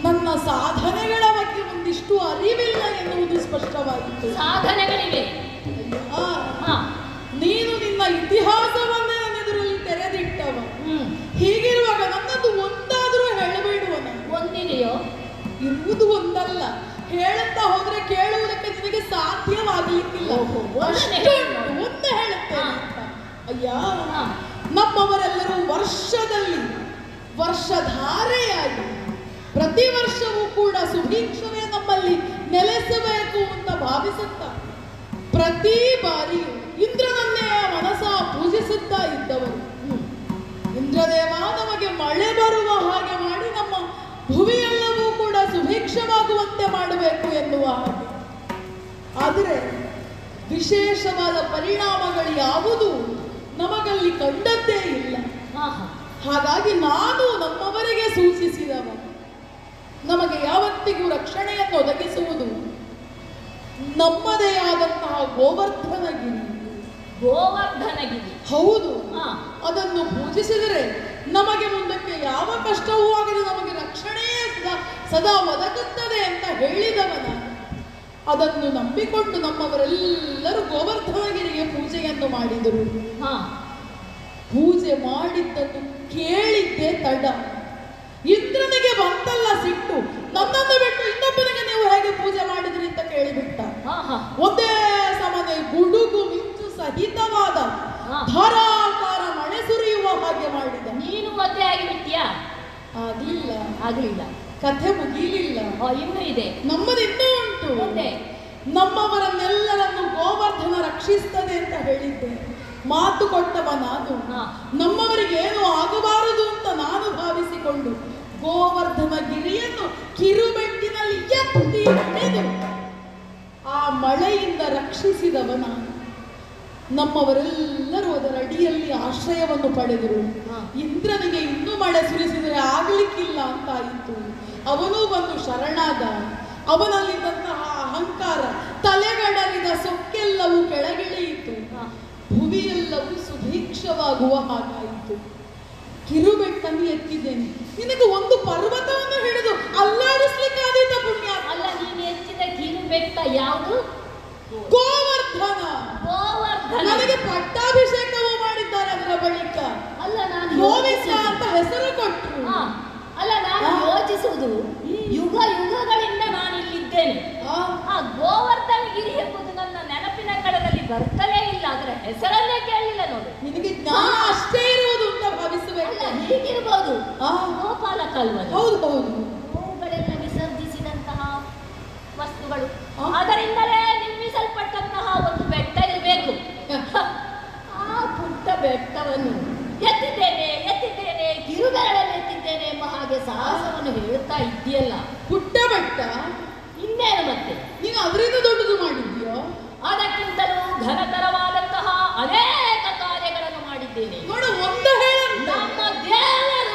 B: ನನ್ನ ಸಾಧನೆಗಳ ಬಗ್ಗೆ ಒಂದಿಷ್ಟು ಅರಿವಿಲ್ಲ ಎನ್ನುವುದು ಸ್ಪಷ್ಟವಾಗಿತ್ತು.
A: ಸಾಧನೆಗಳಿವೆ.
B: ನೀನು ನಿನ್ನ ಇತಿಹಾಸವನ್ನೇ ನನ್ನ ಎದುರಲ್ಲಿ ತೆರೆದಿಟ್ಟವ. ಹೀಗಿರುವಾಗ ನನ್ನದು ಒಂದಾದರೂ ಹೇಳಬೇಡುವನ?
A: ಒಂದಿದೆಯೋ?
B: ಇರುವುದು ಒಂದಲ್ಲ. ಹೇಳುತ್ತಾ ಹೋದ್ರೆ ಕೇಳುವುದಕ್ಕೆ ನಿನಗೆ ಸಾಧ್ಯವಾಗಲಿಕ್ಕಿಲ್ಲ. ಒಂದು ಹೇಳುತ್ತೇನೆ. ಅಯ್ಯ, ನಮ್ಮವರೆಲ್ಲರೂ ವರ್ಷದಲ್ಲಿ ವರ್ಷಧಾರೆಯಾಗಿ ಪ್ರತಿ ವರ್ಷವೂ ಕೂಡ ಸುಭಿಕ್ಷವೇ ನಮ್ಮಲ್ಲಿ ನೆಲೆಸಬೇಕು ಅಂತ ಭಾವಿಸುತ್ತ ಪ್ರತಿ ಬಾರಿಯೂ ಇಂದ್ರನನ್ನೇ ಮನಸ ಪೂಜಿಸುತ್ತಾ ಇದ್ದವರು. ಇಂದ್ರದೇವ ನಮಗೆ ಮಳೆ ಬರುವ ಹಾಗೆ ಮಾಡಿ ನಮ್ಮ ಭುವಿಯೆಲ್ಲವೂ ಕೂಡ ಸುಭಿಕ್ಷವಾಗುವಂತೆ ಮಾಡಬೇಕು ಎನ್ನುವ ಹಾಗೆ. ಆದರೆ ವಿಶೇಷವಾದ ಪರಿಣಾಮಗಳು ಯಾವುದು ನಮಗಲ್ಲಿ ಕಂಡದ್ದೇ ಇಲ್ಲ. ಹಾಗಾಗಿ ನಾನು ನಮ್ಮವರಿಗೆ ಸೂಚಿಸಿದವ ನಮಗೆ ಯಾವತ್ತಿಗೂ ರಕ್ಷಣೆಯನ್ನು ಒದಗಿಸುವುದು ನಮ್ಮದೇ ಆದಂತಹ ಗೋವರ್ಧನಗಿರಿ.
A: ಗೋವರ್ಧನಗಿರಿ.
B: ಹೌದು.
A: ಹಾ.
B: ಅದನ್ನು ಪೂಜಿಸಿದರೆ ನಮಗೆ ಮುಂದಕ್ಕೆ ಯಾವ ಕಷ್ಟವೂ ಆಗದೆ ನಮಗೆ ರಕ್ಷಣೆಯೇ ಸದಾ ಒದಗುತ್ತದೆ ಅಂತ ಹೇಳಿದವನ. ಅದನ್ನು ನಂಬಿಕೊಂಡು ನಮ್ಮವರೆಲ್ಲರೂ ಗೋವರ್ಧನಗಿರಿಗೆ ಪೂಜೆಯನ್ನು ಮಾಡಿದರು.
A: ಹಾ.
B: ಪೂಜೆ ಮಾಡಿದ್ದನ್ನು ಕೇಳಿದ್ದೆ ತಡ. ಇಂದ್ರನಿಗೆ ಬಂತಲ್ಲ ಸಿಟ್ಟು, ನನ್ನನ್ನು ಬಿಟ್ಟು ಇನ್ನೊಬ್ಬನಿಗೆ ನೀವು ಹೇಗೆ ಪೂಜೆ ಮಾಡಿದ್ರಿ ಅಂತ ಕೇಳಿಬಿಟ್ಟ. ಒಂದೇ ಸಮನೆ ಗುಡುಗು ಮಿಂಚು ಸಹಿತವಾದ ಧಾರಾಕಾರ ಮಳೆ ಸುರಿಯುವ ಹಾಗೆ ಮಾಡಿದ.
A: ನೀನು ಮತ್ತೆ ಆಗಿಬಿಟ್ಟಿಯಾ?
B: ಆಗಲಿಲ್ಲ. ಕಥೆ ಮುಗಿಲಿಲ್ಲ,
A: ಇನ್ನೂ ಇದೆ.
B: ನಮ್ಮದು ಇನ್ನೂ ಉಂಟು. ನಮ್ಮವರನ್ನೆಲ್ಲರನ್ನು ಗೋವರ್ಧನ ರಕ್ಷಿಸ್ತದೆ ಅಂತ ಹೇಳಿದ್ದೆ. ಮಾತು ಕೊಟ್ಟವ ನಾನು. ನಮ್ಮವರಿಗೆ ಏನು ಆಗಬಾರದು ಅಂತ ನಾನು ಭಾವಿಸಿಕೊಂಡು ಗೋವರ್ಧನ ಗಿರಿಯನ್ನು ಕಿರುಬೆಟ್ಟಿನಲ್ಲಿ ಎತ್ತಿ ಹಿಡಿದು ಆ ಮಳೆಯಿಂದ ರಕ್ಷಿಸಿದವ ನಾನು. ನಮ್ಮವರೆಲ್ಲರೂ ಅದರ ಅಡಿಯಲ್ಲಿ ಆಶ್ರಯವನ್ನು ಪಡೆದರು. ಇಂದ್ರನಿಗೆ ಇನ್ನೂ ಮಳೆ ಸುರಿಸಿದರೆ ಆಗಲಿಕ್ಕಿಲ್ಲ ಅಂತಾಯಿತು. ಅವನೂ ಬಂದು ಶರಣಾದ. ಅವನಲ್ಲಿದ್ದಂತಹ ಅಹಂಕಾರ, ತಲೆಗಡರಿದ ಸೊಕ್ಕೆಲ್ಲವೂ ಕೆಳಗಿಳಿಯಿತು. ಭುವಿಯೆಲ್ಲವೂ ಸುಭೀಕ್ಷವಾಗುವ ಹಾಗಾಯಿತು. ಕಿರುಬೆಟ್ಟನ್ನು ಎತ್ತಿದ್ದೇನೆ. ನಿನಗೆ ಒಂದು ಪರ್ವತವನ್ನು ಹಿಡಿದು ಅಲ್ಲಾಡಿಸ್ಲಿಕ್ಕೆ ಆದೀತ ಪುಣ್ಯ.
A: ಅಲ್ಲ, ನೀನು ಎತ್ತಿದ ಕಿರುಬೆಟ್ಟ ಯಾವುದು?
B: ಗೋವರ್ಧನ. ನನಗೆ ಪಟ್ಟಾಭಿಷೇಕವೂ ಮಾಡಿದ್ದಾರೆ ಅದರ ಬಳಿಕ.
A: ಅಲ್ಲ, ನಾನು
B: ಗೋವಿಂದ ಅಂತ ಹೆಸರು ಕೊಟ್ಟರು.
A: ಅಲ್ಲ, ನಾನು ಯೋಚಿಸುವುದು, ಯುಗ ಯುಗಗಳಿಂದ ನಾನು ಇಲ್ಲಿದ್ದೇನೆ. ಆ ಗೋವರ್ಧನಗಿರಿ ಎಂಬುದು ನನ್ನ ನೆನಪಿನ ಕಡದಲ್ಲಿ ಬರ್ತಲೇ ಇಲ್ಲ. ಅದರ ಹೆಸರನ್ನೇ ಕೇಳಲಿಲ್ಲ ನೋಡು.
B: ನಿನಗೆ ಜ್ಞಾನ ಅಷ್ಟೇ ಇರುವುದು ಅಂತ ಭಾವಿಸಬೇಕು.
A: ಹೀಗಿರಬಹುದು. ಗೋಪಾಲ ಕಲ್ವನು.
B: ಹೌದು ಹೌದು.
A: ಗೋವುಗಳೆಲ್ಲ ವಿಸರ್ಜಿಸಿದಂತಹ ವಸ್ತುಗಳು, ಅದರಿಂದಲೇ ನಿರ್ಮಿಸಲ್ಪಟ್ಟಂತಹ ಒಂದು ಬೆಟ್ಟ ಇರಬೇಕು. ಆ ಪುಟ್ಟ ಬೆಟ್ಟವನ್ನು ಎತ್ತಿದ್ದೇನೆ ಎತ್ತಿದ್ದೇನೆ, ಕಿರುಬೆರಳಲ್ಲಿ ಎತ್ತಿದ್ದೇನೆ ಎಂಬ ಹಾಗೆ ಸಾಹಸವನ್ನು ಹೇಳುತ್ತಾ ಇದ್ದೀಯಲ್ಲ.
B: ಪುಟ್ಟ ಬೆಟ್ಟ
A: ಇನ್ನೇನು ಮತ್ತೆ?
B: ನೀನು ಅದರಿಂದ ದೊಡ್ಡದು ಮಾಡಿದ್ಯೋ?
A: ಅದಕ್ಕಿಂತಲೂ ಘನತರವಾದಂತಹ ಅನೇಕ ಕಾರ್ಯಗಳನ್ನು ಮಾಡಿದ್ದೇನೆ.
B: ನೋಡು, ಒಂದು ಹೇಳ.
A: ನಮ್ಮ ದೇವರು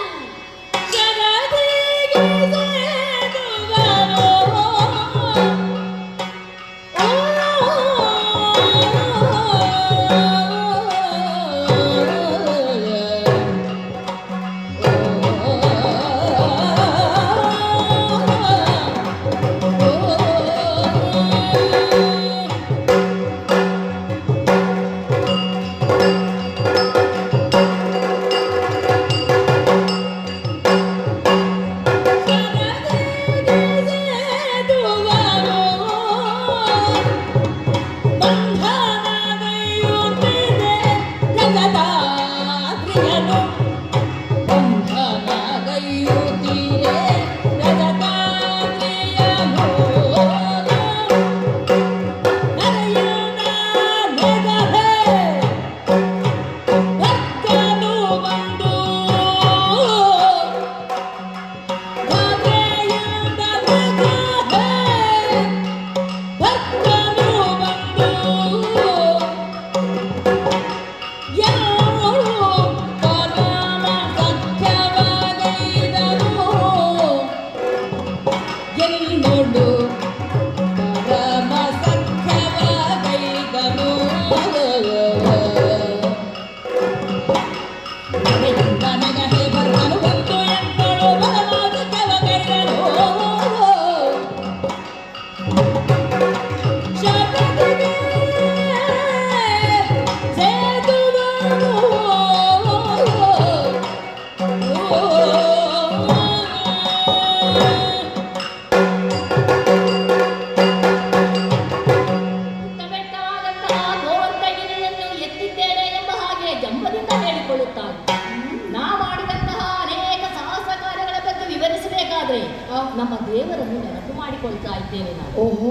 A: ನಮ್ಮ ದೇವರನ್ನು ನೆನಪು ಮಾಡಿಕೊಳ್ತಾ ಇದ್ದೇನೆ ನಾನು.
B: ಓಹೋ,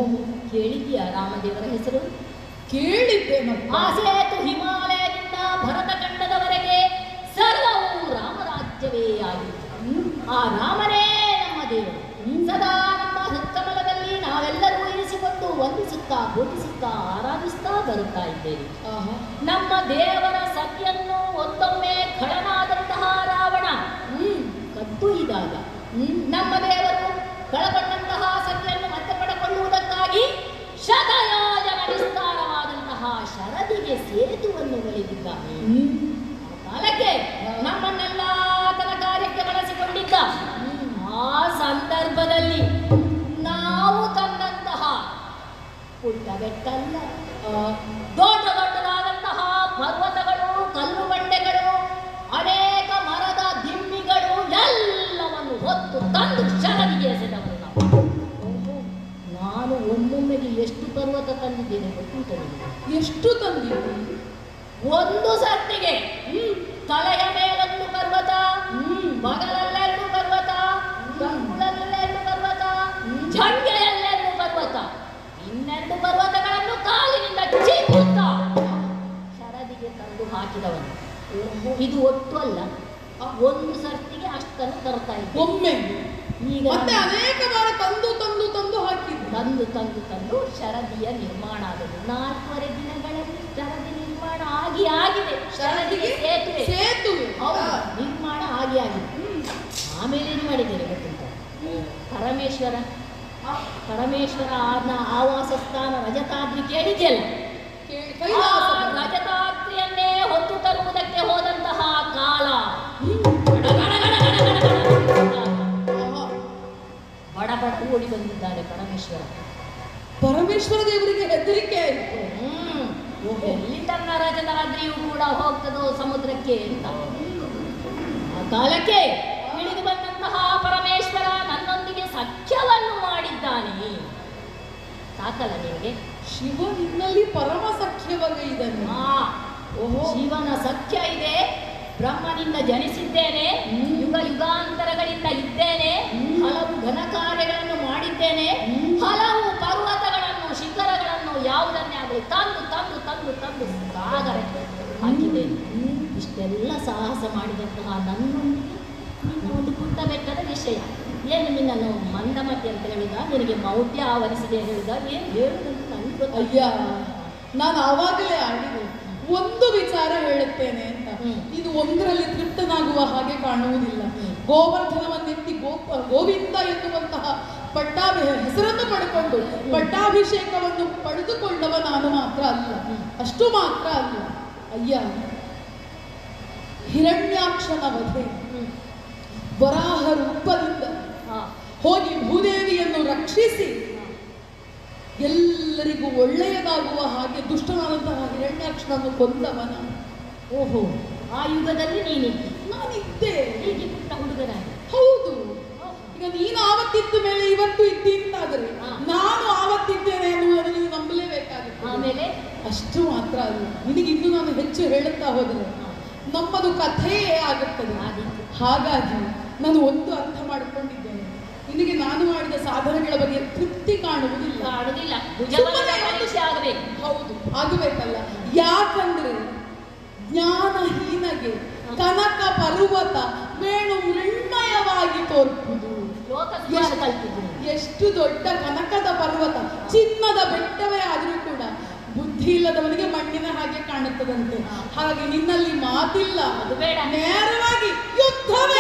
A: ಕೇಳಿದ್ಯಾ ರಾಮದೇವರ ಹೆಸರು?
B: ಕೇಳಿದ್ದೇನೆ.
A: ಆ ಸೇತು ಹಿಮಾಲಯದಿಂದ ಭರತಖಂಡದವರೆಗೆ ಸರ್ವವು ರಾಮರಾಜ್ಯವೇ ಆಗಿತ್ತು. ಆ ರಾಮನೇ ನಮ್ಮ ದೇವರು. ಸದಾ ನಮ್ಮ ಹೃತ್ಕಮಲದಲ್ಲಿ ನಾವೆಲ್ಲರೂ ಇರಿಸಿಕೊಂಡು ವಂದಿಸುತ್ತಾ ಪೂಜಿಸುತ್ತಾ ಆರಾಧಿಸ್ತಾ ಬರುತ್ತಾ ಇದ್ದೇವೆ. ನಮ್ಮ ದೇವರ ಸತಿಯನ್ನು ಒಂದೊಮ್ಮೆ ಖಳನಾದಂತಹ ರಾವಣ ಕದ್ದೊಯ್ದಾಗ ನಮ್ಮ ದೇವರು ಕಳಕೊಂಡಂತಹ ಸತಿಯನ್ನು ಮತ್ತೆ ಪಡೆಕೊಳ್ಳುವುದಕ್ಕಾಗಿ ಶತ ಕಾಲಕ್ಕೆ ನಮ್ಮನ್ನೆಲ್ಲ ತನ್ನ ಕಾರ್ಯಕ್ಕೆ ಬಳಸಿಕೊಂಡಿದ್ದ ಆ ಸಂದರ್ಭದಲ್ಲಿ ನಾವು ತಂದಂತಹ ಪುಟ್ಟ ಬೆಟ್ಟಲ್ಲ, ದೊಡ್ಡ ದೊಡ್ಡದಾದಂತಹ ಪರ್ವತಗಳು, ಕಲ್ಲು ಬಂಡೆಗಳು, ಅನೇಕ ಮರದ ದಿಮ್ಮಿಗಳು ಎಲ್ಲವನ್ನು ಹೊತ್ತು ತಂದು ಶರದಿಗೆ ಎಸೆದವರು ನಾವು. ನಾನು ಒಮ್ಮೊಮ್ಮೆಗೆ ಎಷ್ಟು ಪರ್ವತ ತಂದಿದ್ದೇನೆ ಗೊತ್ತುಂಟು ನಿಮಗೆ?
B: ಎಷ್ಟು ತಂದಿದ್ದು?
A: ಒಂದು ಸರ್ತಿಗೆ ತಲೆಯ ಮೇಲೊಂದು ಪರ್ವತ, ಬಗಲಲ್ಲೆರಡು ಪರ್ವತ, ಗಂಗುಳದಲ್ಲೆರಡು ಪರ್ವತ, ಜಂಗೆಯಲ್ಲೆರಡು ಪರ್ವತ, ಇನ್ನೆರಡು ಪರ್ವತಗಳನ್ನು ಕಾಲಿನಿಂದ ಚಿಮ್ಮುತ್ತಾ ಶರದಿಗೆ ತಂದು ಹಾಕಿದವನು. ಇದು ಒಟ್ಟು ಅಲ್ಲ, ಒಂದು ಸರ್ತಿಗೆ ಅಷ್ಟನ್ನು ತರ್ತಾ ಇದ್ದ.
B: ಒಮ್ಮೆ
A: ಈಗ
B: ಮತ್ತೆ ಅನೇಕ ಬಾರ ತಂದು ತಂದು ತಂದು ಹಾಕಿದ್ದು.
A: ತಂದು ತಂದು ತಂದು ಶರದಿಯ ನಿರ್ಮಾಣ ಆಗಿದೆ. 4.5 ದಿನಗಳಲ್ಲಿ ಶರದಿ ನಿರ್ಮಾಣ ಆಗಿದೆ. ಶರದಿಗೆ ಸೇತುವೆ ಹೌದು, ನಿರ್ಮಾಣ ಆಗಿದೆ. ಆಮೇಲೆ ಏನು ಮಾಡಿದ್ದೇನೆ ಗೊತ್ತುಂಟ? ಪರಮೇಶ್ವರ ಆವಾಸ ಸ್ಥಾನ ರಜತಾದ್ರಿ ಕೇಳಿದೆಯಲ್ಲ, ರಜತಾದ್ರಿಯನ್ನೇ ಹೊತ್ತು ತರುವುದಕ್ಕೆ ಹೋದಂತಹ ಕಾಲ ಬಡ ಓಡಿ ಬಂದಿದ್ದಾನೆ
B: ಪರಮೇಶ್ವರ ದೇವರಿಗೆ ಹೆದರಿಕೆ ಆಯಿತು.
A: ಎಲ್ಲಿ ತನ್ನ ರಜತಾದ್ರಿಯೂ ಕೂಡ ಹೋಗ್ತದೋ ಸಮುದ್ರಕ್ಕೆ ಅಂತ. ಆ ಕಾಲಕ್ಕೆ ಇಳಿದು ಬಂದಂತಹ ಪರಮೇಶ್ವರ ನನ್ನೊಂದಿಗೆ ಸಖ್ಯವನ್ನು ಮಾಡಿದ್ದಾನೆ. ಸಾಕಲ್ಲ ನಿನಗೆ?
B: ಶಿವ ನಿನ್ನಲ್ಲಿ ಪರಮ ಸಖ್ಯವಗೈದನು.
A: ಶಿವನ ಸಖ್ಯ ಇದೆ. ಬ್ರಹ್ಮನಿಂದ ಜನಿಸಿದ್ದೇನೆ, ಯುಗ ಯುಗಾಂತರಗಳಿಂದ ಇದ್ದೇನೆ, ಹಲವು ಘನ ಕಾರ್ಯಗಳನ್ನು ಮಾಡಿದ್ದೇನೆ, ಹಲವು ಪರ್ವತಗಳನ್ನು, ಶಿಖರಗಳನ್ನು, ಯಾವುದನ್ನೇ ಆಗಲಿ ತಂದು ತಂದು ತಂದು ತಂದು ಸಾಗರಕ್ಕೆ ಹಾಕಿದ್ದೇನೆ. ಇಷ್ಟೆಲ್ಲ ಸಾಹಸ ಮಾಡಿದಂತಹ ನನ್ನೊಂದಿಗೆ ನಿನ್ನ ಒಂದು ಪುಟ್ಟ ಬೆಟ್ಟದ ವಿಷಯ ಏನು? ನಿನ್ನನ್ನು ಮಂದಮತಿ ಅಂತ ಹೇಳುದ, ನಿನಗೆ ಮೌಢ್ಯ ಆವರಿಸಿದೆ ಹೇಳುದ, ಏನು ಹೇಳುದಂತ ನನಗೆ ಗೊತ್ತ.
B: ಅಯ್ಯ, ನಾನು ಆವಾಗಲೇ ಆಗಿದೆ. ಒಂದು ವಿಚಾರ ಹೇಳುತ್ತೇನೆ ಅಂತ, ಇದು ಒಂದರಲ್ಲಿ ತೃಪ್ತನಾಗುವ ಹಾಗೆ ಕಾಣುವುದಿಲ್ಲ. ಗೋವರ್ಧನವನ್ನೆತ್ತಿ ಗೋವಿಂದ ಎನ್ನುವಂತಹ ಹೆಸರನ್ನು ಪಡೆದುಕೊಂಡು ಪಟ್ಟಾಭಿಷೇಕವನ್ನು ಪಡೆದುಕೊಂಡವ ನಾನು ಮಾತ್ರ ಅಲ್ಲ, ಅಷ್ಟು ಮಾತ್ರ ಅಲ್ಲ. ಅಯ್ಯ, ಹಿರಣ್ಯಾಕ್ಷನ ವಧೆ, ವರಾಹ ರೂಪದಿಂದ ಹೋಗಿ ಭೂದೇವಿಯನ್ನು ರಕ್ಷಿಸಿ ಎಲ್ಲರಿಗೂ ಒಳ್ಳೆಯದಾಗುವ ಹಾಗೆ ದುಷ್ಟನಾದಂತಹ ಹಿರಣ್ಯಾಕ್ಷನನ್ನು ಕೊಂದವನ.
A: ಓಹೋ, ಆ ಯುಗದಲ್ಲಿ
B: ನಾನಿದ್ದೆ.
A: ಹೀಗೆ ಪುಟ್ಟ ಹುಡುಗನಾಗಿ.
B: ಹೌದು. ಈಗ ನೀನು ಆವತ್ತಿದ್ದ ಮೇಲೆ ಇವತ್ತು ಇದ್ದಿ ಅಂತಾದರೆ ನಾನು ಆವತ್ತಿದ್ದೇನೆ ಎನ್ನುವುದನ್ನು ನೀವು ನಂಬಲೇಬೇಕಾಗುತ್ತೆ.
A: ಆಮೇಲೆ
B: ಅಷ್ಟು ಮಾತ್ರ ಅಲ್ಲ, ನಿನಗಿನ್ನೂ ನಾನು ಹೆಚ್ಚು ಹೇಳುತ್ತಾ ಹೋದರೆ ನಮ್ಮದು ಕಥೆಯೇ ಆಗುತ್ತದೆ. ಹಾಗಾಗಿ ನಾನು ಒಂದು ಅರ್ಥ ಮಾಡಿಕೊಂಡಿದ್ದೇನೆ, ನಿನಗೆ ನಾನು ಮಾಡಿದ ಸಾಧನೆಗಳ ಬಗ್ಗೆ ತೃಪ್ತಿ ಕಾಣುವುದಿಲ್ಲ. ಹೌದು, ಆಗಬೇಕಲ್ಲ. ಯಾಕಂದ್ರೆ ಜ್ಞಾನಹೀನಗೆ ಕನಕ ಪರ್ವತ ವೇಣು ಮೃಣ್ಮಯವಾಗಿ ತೋರ್ಪುದು. ಎಷ್ಟು ದೊಡ್ಡ ಕನಕದ ಪರ್ವತ, ಚಿನ್ನದ ಬೆಟ್ಟವೇ ಆದರೂ ಕೂಡ ಬುದ್ಧಿ ಇಲ್ಲದವನಿಗೆ ಮಣ್ಣಿನ ಹಾಗೆ ಕಾಣುತ್ತದಂತೆ. ಹಾಗೆ ನಿನ್ನಲ್ಲಿ ಮಾತಿಲ್ಲ,
A: ಅದು ಬೇಡ,
B: ನೇರವಾಗಿ ಯುದ್ಧವೇ.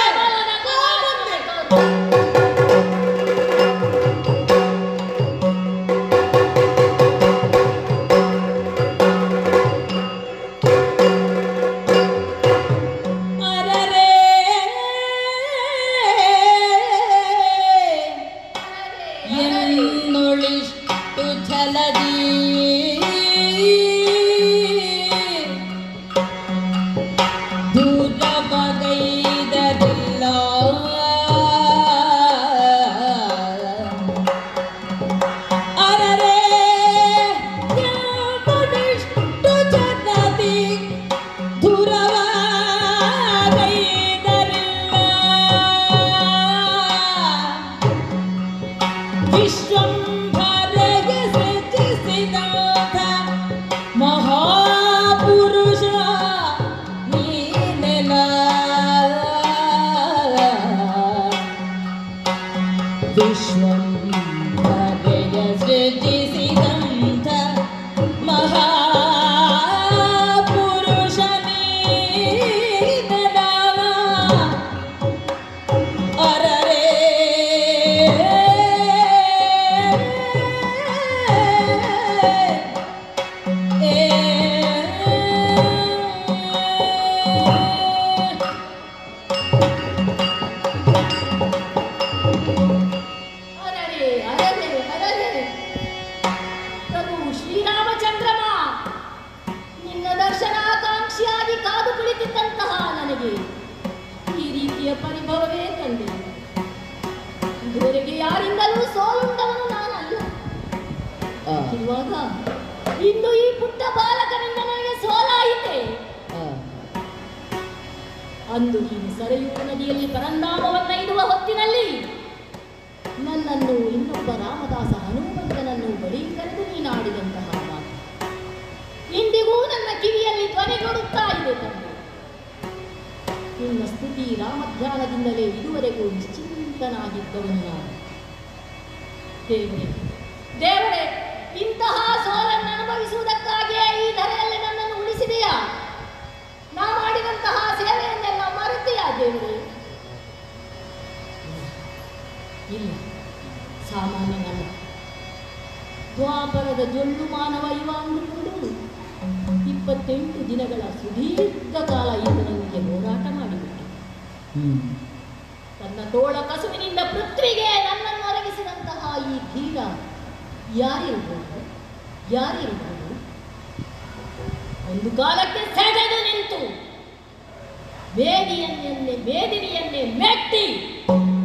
A: ಹಾಗಿರುವಾಗ ಇಂದು ಈ ಪುಟ್ಟ ಬಾಲಕನಿಂದ ನನಗೆ ಸೋಲಾಯಿತೆ. ಅಂದು ನೀನು ಸರಯೂ ನದಿಯಲ್ಲಿ ಪರಂಧಾಮವನ್ನ ಇಡುವ ಹೊತ್ತಿನಲ್ಲಿ ನನ್ನನ್ನು ಇನ್ನೊಬ್ಬ ರಾಮದಾಸ ಹನುಮಂತನನ್ನು ಬಳಿ ಕರೆದು ನೀನಾಡಿದಂತಹ ಮಾತು ಇಂದಿಗೂ ನನ್ನ ಕಿವಿಯಲ್ಲಿ ಧ್ವನಿಗೊಡುತ್ತಾ ಇದೆ ತಂದೆ. ನಿನ್ನ ಸ್ತುತಿ ರಾಮಧ್ಯಾನದಿಂದಲೇ ಇದುವರೆಗೂ ನಿಶ್ಚಿಂತನಾಗಿದ್ದವನು ನಾನು. ದೇವರೇ ದೇವರೇ, ಇಂತಹ ಸೋಲನ್ನು ಅನುಭವಿಸುವುದಕ್ಕಾಗಿಯೇ ಈ ಧರೆಯಲ್ಲಿ ನನ್ನನ್ನು ಉಳಿಸಿದೆಯಾ? ನಾ ಮಾಡಿದಂತಹ ಸೇವೆಯನ್ನೆಲ್ಲ ಮರೆತೆಯಾ ದೇವರೇ? ಇಲ್ಲ, ಸಾಮಾನ್ಯನಲ್ಲ. ದ್ವಾಪರದ ಜೊಳ್ಳು ಮಾನವ ಇವ ಅಂದುಕೊಂಡು 28 ದಿನಗಳ ಸುದೀರ್ಘ ಕಾಲ ಈತನೊಂದಿಗೆ ಹೋರಾಟ ಮಾಡಿಬಿಟ್ಟು ತನ್ನ ತೋಳ ಕಸುವಿನಿಂದ ಪೃಥ್ವಿಗೆ ನನ್ನನ್ನು ಒರಗಿಸಿದಂತಹ ಈ ಧೀರ ಯಾರಿರ್ಬೋದು? ಒಂದು ಕಾಲಕ್ಕೆ ಸೆಳೆದು ನಿಂತು ಬೇದಿನಿಯನ್ನೇ ಮೆಟ್ಟಿ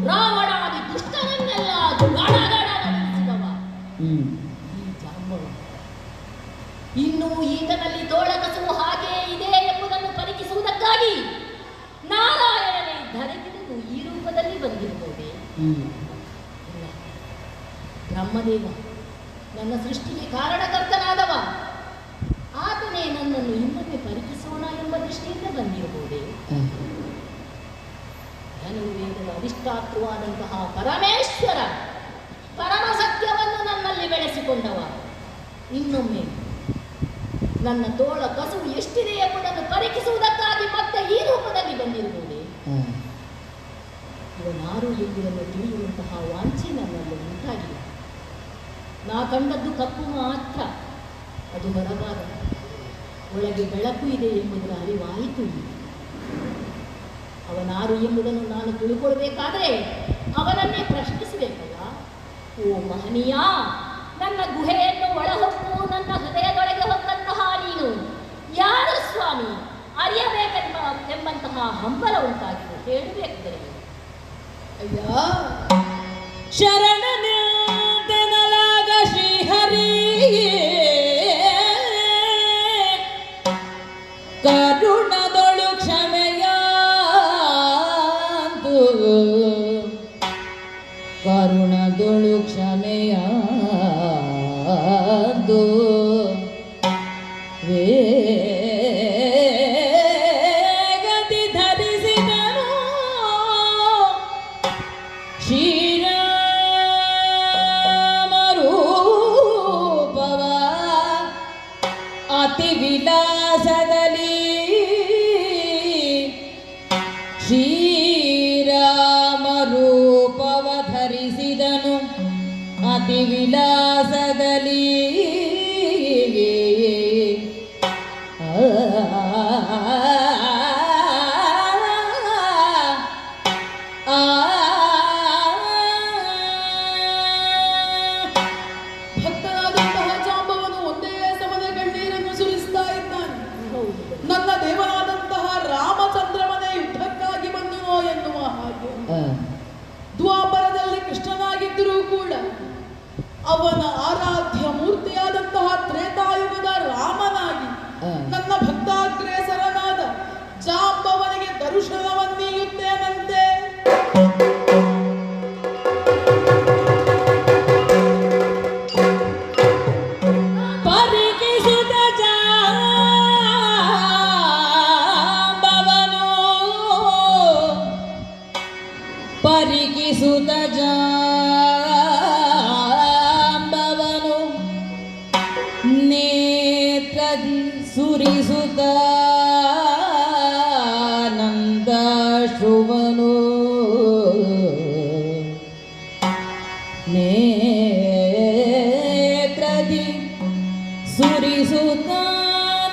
A: ರಾವಣಾದಿ ದುಷ್ಟನನ್ನೆಲ್ಲ ಗಡಗಡಗೊಳಿಸಿದವ ಈ ಜಾಂಬವ ಇನ್ನು ಈತನಲ್ಲಿ ತೋಳ ಕಸುವು ಹಾಗೆಯೇ ಇದೆ ಎಂಬುದನ್ನು ಪರೀಕ್ಷಿಸುವುದಕ್ಕಾಗಿ ನಾರಾಯಣನೇ ಧರೆಗಿಳಿದು ಈ ರೂಪದಲ್ಲಿ ಬಂದಿರಬಹುದೇ? ಇಲ್ಲ, ಬ್ರಹ್ಮದೇವ ನನ್ನ ಸೃಷ್ಟಿಗೆ ಕಾರಣಕರ್ತನಾದವ ಆತನೇ ನನ್ನನ್ನು ಇನ್ನೊಮ್ಮೆ ಪರೀಕ್ಷಿಸೋಣ ಎಂಬ ದೃಷ್ಟಿಯಿಂದ ಬಂದಿರಬಹುದೇ? ಧನುರ್ವೇದದ ಅಧಿಷ್ಠಾತೃವಾದಂತಹ ಪರಮೇಶ್ವರ ಪರಮ ಸತ್ಯವನ್ನು ನನ್ನಲ್ಲಿ ಬೆಳೆಸಿಕೊಂಡವ ಇನ್ನೊಮ್ಮೆ ನನ್ನ ತೋಳ ಕಸುವು ಎಷ್ಟಿದೆ ಎಂಬುದನ್ನು ಪರೀಕ್ಷಿಸುವುದಕ್ಕಾಗಿ ಮತ್ತೆ ಈ ರೂಪದಲ್ಲಿ ಬಂದಿರಬಹುದೇ? ಇವನಾರು ಎಂಬುದನ್ನು ತಿಳಿಯುವಂತಹ ವಾಂಛೆ ನನ್ನಲ್ಲಿ ಉಂಟಾಗಿದೆ. ನಾ ಕಂಡದ್ದು ಕಪ್ಪು ಮಾತ್ರ, ಅದು ಹೊರಬಾರ ಒಳಗೆ ಬೆಳಕು ಇದೆ ಎಂಬುದರ ಅರಿವಾಯಿತು. ಅವನಾರು ಎಂಬುದನ್ನು ನಾನು ತಿಳ್ಕೊಳ್ಬೇಕಾದ್ರೆ ಅವನನ್ನೇ ಪ್ರಶ್ನಿಸಬೇಕಲ್ಲ. ಓ ಮಹನೀಯ, ನನ್ನ ಗುಹೆಯನ್ನು ಒಳಹೊಕ್ಕು ನನ್ನ ಹೃದಯದೊಳಗೆ ಹೊಕ್ಕಂತಹ ನೀನು ಯಾರು ಸ್ವಾಮಿ? ಅರಿಯಬೇಕೆಂಬಂತಹ ಹಂಬಲ ಉಂಟಾಗಿದೆ, ಹೇಳಬೇಕಿದೆ.
B: ಅಯ್ಯ,
C: ಶರಣನೆಂದೆನಲಾಗ ಶ್ರೀಹರಿ ಕರುಣದೊಳು ಕ್ಷಮೆಯಾಂದು ಕರುಣದೊಳು ಕ್ಷಮೆಯಾಂದು ವೇಗದಿ ಧರಿಸಿದನು ಶ್ರೀರಾಮರೂಪವ ಅತಿ ವಿಲಾಸದಲ್ಲಿ ಶ್ರೀರಾಮರೂಪವ ಧರಿಸಿದನು ಅತಿ ವಿಲಾಸದಲ್ಲಿ
B: ಭಕ್ತನಾದಂತಹ ಜಾಂಬವನು ಒಂದೇ ಸಮನೆ ಕಣ್ಣೀರನ್ನು ಸುರಿಸ್ತಾ ಇದ್ದಾನೆ. ನನ್ನ ದೇವನಾದಂತಹ ರಾಮಚಂದ್ರಮನೆ ಯುದ್ಧಕ್ಕಾಗಿ ಬಂದನೋ ಎನ್ನುವ ಹಾಗೆ ದ್ವಾಪರದಲ್ಲಿ ಕೃಷ್ಣನಾಗಿದ್ದರೂ ಕೂಡ ಅವನ ಆರಾಧ್ಯ ಮೂರ್ತಿಯಾದಂತಹ ತ್ರೇತಾಯುಗದ ರಾಮನಾಗಿ ನನ್ನ ಭಕ್ತಾಗ್ರೇಸರನಾದ ಜಾಂಬವನಿಗೆ ದರ್ಶನವನ್ನೀಯುತ್ತೇನಂತೆ.
C: ಪರಿಕಿಸುತ್ತ ಜಾಂಬವನು ಪರಿಕಿಸುತ್ತ ಜಾಂಬವನು ನೇತ್ರದಿ ಸುರಿಸುತ್ತ ನಂದಾಶ್ರುವನು ನೇತ್ರದಿ ಸುರಿಸುತ್ತ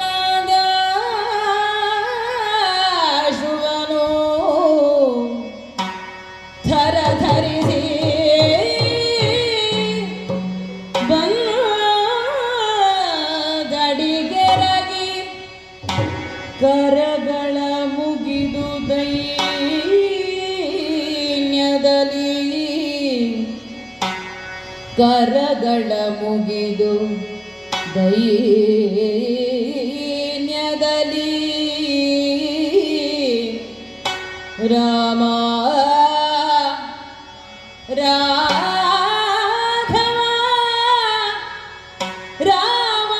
C: ನಂದಾಶ್ರುವನು ಥರ ಧರಿಸಿ ಕರಗಳ ಮುಗಿದು ದೈನ್ಯದಲ್ಲಿ ರಾಮ ರಾಘವ ರಾಮ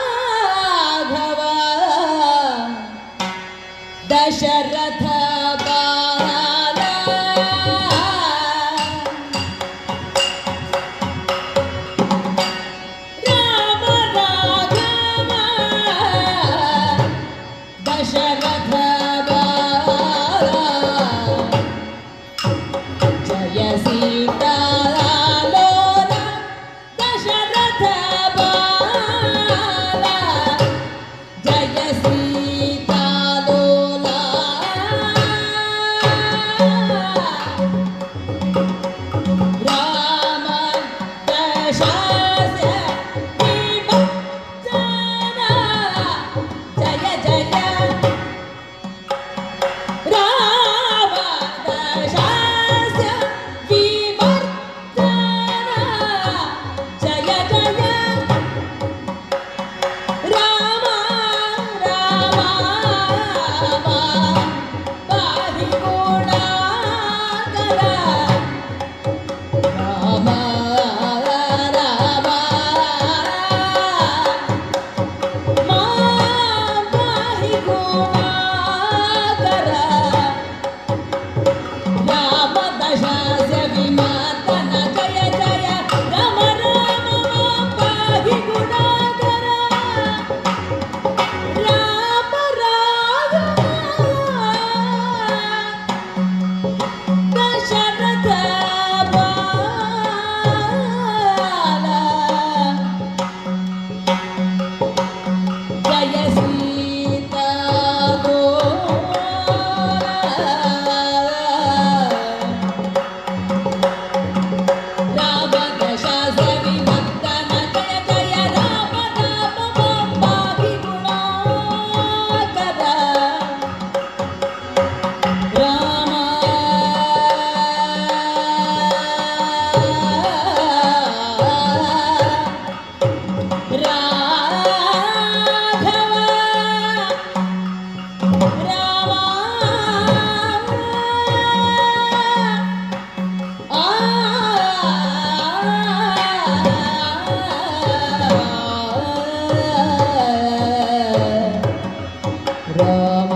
C: ರಾಘವ ದಶರಥ ಬಾಲ ರಾಮ ರಾಘವ ದಶರಥ ಬಾಲ ಜಯ ಸೀತಾಲೋಲ ದಶರಥ ಬಾಲ ಜಯ ಸೀತಾಲೋಲ ರಾಮ ದಶರಥ ವಿಮೋಚನ ಜಯ ಜಯ ರಾಮ ದಶರಥ ವಿಮೋಚನ ಜಯ ಜಯ ರಾಮ ರಾಮ ಪಾಹಿ ಗುಣಾಕರ ರಾಮ ರಾಮ ಪಾಹಿ ಗುಣಾಕರ ರಾಮ ದಶಾಸ್ಯ ವಿಮಾತನ ಜಯ ಜಯ ರಾಮ ರಾಮ ಪಾಹಿ ಗುಣಾಕರ ರಾಮ ರಾಘವ ದಶರಥ ಬಾಲ ಜಯ ಸೀತಾ ರಾಮ ದಶಾಸ್ಯ ವಿಮತ್ತನ ಜಯ ಜಯ ರಾಮ ರಾಮ ಪಾಹಿ ಗುಣಾಕರ ರಾಮ ರಾಘವ ರಾಮ ರಾಮ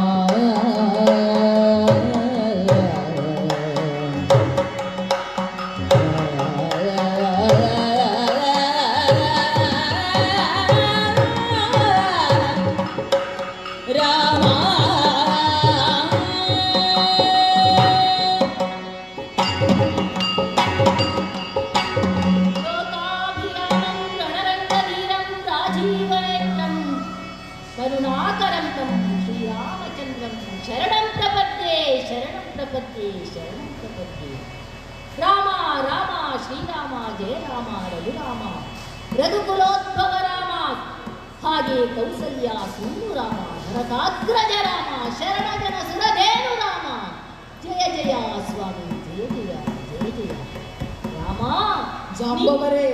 C: ರಾಮ
A: ಲೋಕಾಭಿರಾಮಂ ರಣರಂಗಧೀರಂ ರಾಜೀವನೇತ್ರಂ ಕರುಣಾಕರಂ ತಂ ಶ್ರೀರಾಮಚಂದ್ರಂ ಶರಣಂ ಪ್ರಪದ್ಯೆ ಶರಣಂ ಪ್ರಪದ್ಯೆ ಶರಣಂ ಪ್ರಪದ್ಯೆ. ರಾಮ ರಾಮ ಶ್ರೀರಾಮ ಜಯ ರಾಮ ರಘುರಾಮ ರಘುಕುಲೋದ್ಭವ ರಾಮ ಹಾಗೆ ಕೌಸಲ್ಯ ಸೂನು ರಾಮ ಭರತಾಗ್ರಜ ರಾಮ ಶರಣ ಜನ ಸುರದೇನು ರಾಮ ಜಯ ಜಯ ಸ್ವಾಮಿ ಜಯ ಜಯ ಜಯ ಜಯ ರಾಮ.
B: ಜಾಂಬವರೇ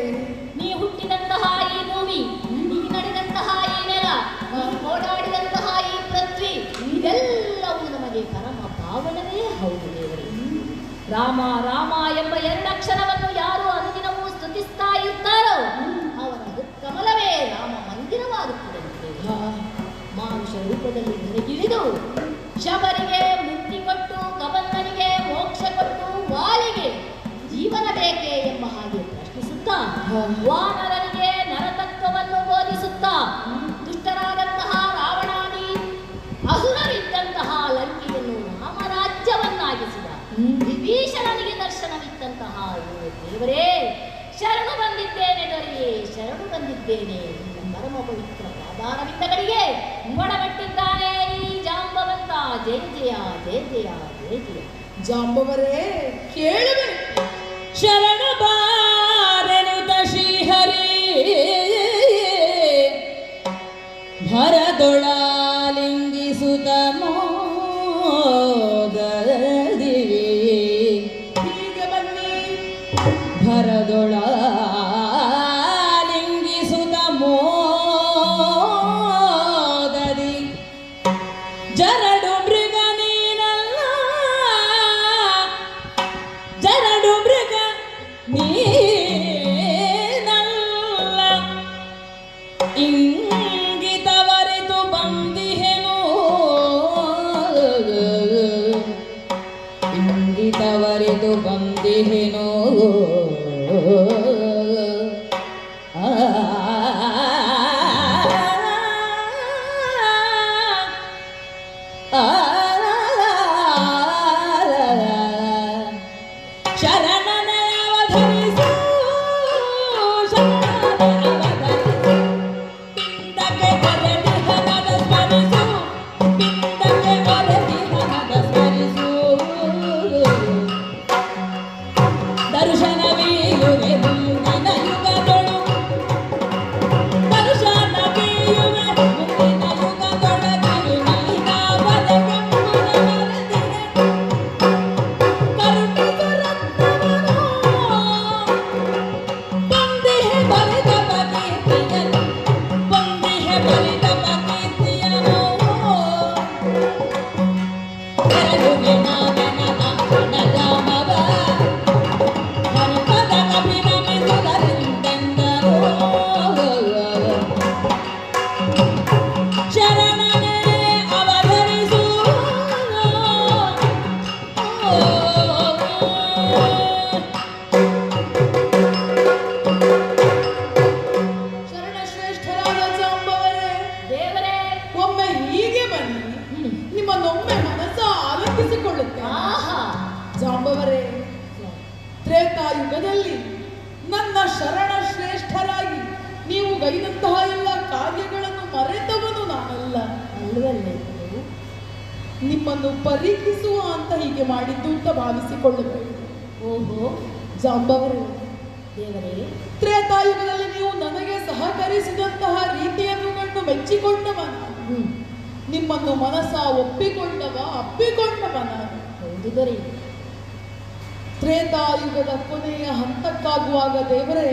A: ನೀ ಹುಟ್ಟಿದಂತಹ ಈ ಭೂಮಿ, ನೀ ನಡೆದಂತಹ ಈ ನೆಲ, ನೀ ಓಡಾಡಿದಂತಹ ಈ ಪೃಥ್ವಿ, ಇದೆಲ್ಲವೂ ನಮಗೆ ಪರಮ ಪಾವನವೇ ಹೌದು ದೇವರೇ. ರಾಮ ರಾಮ ಎಂಬ ಎರಡಕ್ಷರವನ್ನು ಯಾರು ಅನುದಿನವೂ ಸ್ತುತಿಸ್ತಾ ಇರ್ತಾರೋ ಅವರ ಕಮಲವೇ ರಾಮ ಮಂದಿರವಾಗುತ್ತದೆ. ಮಾನುಷ ರೂಪದಲ್ಲಿ ಧರೆಗಿಳಿದು ಶಬರಿಗೆ ಮುಕ್ತಿ ಕೊಟ್ಟು ಕಬಂಧನಿಗೆ ಮೋಕ್ಷ ಕೊಟ್ಟು ವಾಲಿಗೆ ಜೀವನ ಬೇಕೇ ಎಂಬ ಹಾಗೆ ಪ್ರಶ್ನಿಸುತ್ತಾ ವಾನರರಿಗೆ ನರತತ್ವವನ್ನು ಬೋಧಿಸುತ್ತಾ ದುಷ್ಟರಾದಂತಹ ರಾವಣಾದಿ ಅಸುರರಿದ್ದಂತಹ ಲಂಕೆಯನ್ನು ರಾಮರಾಜ್ಯವನ್ನಾಗಿಸಿದ ವಿಭೀಷಣನಿಗೆ ದರ್ಶನವಿತ್ತಂತಹ ದೇವರೇ ಶರಣು ಬಂದಿದ್ದೇನೆ ದೊರೆಯೇ ಶರಣು ಬಂದಿದ್ದೇನೆ. ಪರಮ ಪವಿತ್ರ ಪಾದಾರವಿಂದಗಳಿಗೆ ಒಡಗಟ್ಟಿದ್ದಾನೆ ಈ ಜಾಂಬವಂತ. ಜಯ ಜಯ ಜಯ ಜಯ ಜಯ ಜಯ.
B: ಜಾಂಬವರೇ ಕೇಳಬೇಕು
C: ಶರಣ ಬಾರೆನುತ ಶ್ರೀಹರಿ ಭರದೊಳು ಇಂಗಿತವರಿತು ಬಂದಿಹೆನು ಇಂಗಿತವರಿತು ಬಂದಿಹೆನು ಶರಣನೆ ಅವಧರಿಸು ಪಿಂಡಕ್ಕೆ ಒರೆದಿ ಹಣದ ಸ್ಮರಿಸು ಪಿಂಡಕ್ಕೆ ಒರೆದಿ ಹಣದ ಸ್ಮರಿಸು ದರ್ಶನವೀಯುವೆ ಮುಂದಿನ ಯುಗದೊಳು ದರ್ಶನವೀಯುವೆ ಮುಂದಿನ ಯುಗದೊಳಗಿರು ನೀನಾವದೆಗೆ ಶರಣನೆ ಅವಧರಿಸು
B: ಶರಣಶ್ರೇಷ್ಠರಾದ ಜಾಂಬವರೇ,
A: ದೇವರೇ
B: ಒಮ್ಮೆ ಹೀಗೆ ಬನ್ನಿ, ನಿಮ್ಮನ್ನೊಮ್ಮೆ ಮನಸ್ಸ ಆಲೋಚಿಸಿಕೊಳ್ಳುತ್ತೆ.
A: ಆಹಾ
B: ಜಾಂಬವರೇ, ತ್ರೇತಾಯುಗದಲ್ಲಿ ನನ್ನ ಶರಣ ಶ್ರೇಷ್ಠರಾಗಿ ನೀವು ಗೈದಂತಹ ಎಲ್ಲ ಕಾರ್ಯಗಳನ್ನು ಮರೆತವನು ನಾನಲ್ಲ.
A: ಅಲ್ವಲ್ಲೇ
B: ನಿಮ್ಮನ್ನು ಪರೀಕ್ಷಿಸುವ ಅಂತ ಹೀಗೆ ಮಾಡಿದ್ದು ಅಂತ ಭಾವಿಸಿಕೊಳ್ಳಬೇಡಿ.
A: ಓಹೋ
B: ಜಾಂಬವರೇ,
A: ದೇವರೇ
B: ತ್ರೇತಾಯುಗದಲ್ಲಿ ನೀವು ನನಗೆ ಸಹಕರಿಸಿದಂತಹ ರೀತಿಯನ್ನು ಕಂಡು ಮೆಚ್ಚಿಕೊಂಡವನ, ನಿಮ್ಮನ್ನು ಮನಸ್ಸ ಒಪ್ಪಿಕೊಂಡವ ಅಪ್ಪಿಕೊಂಡವ ನಾನು.
A: ಹೌದು ದೊರೆ.
B: ತ್ರೇತಾಯುಗದ ಕೊನೆಯ ಹಂತಕ್ಕಾಗುವಾಗ ದೇವರೇ,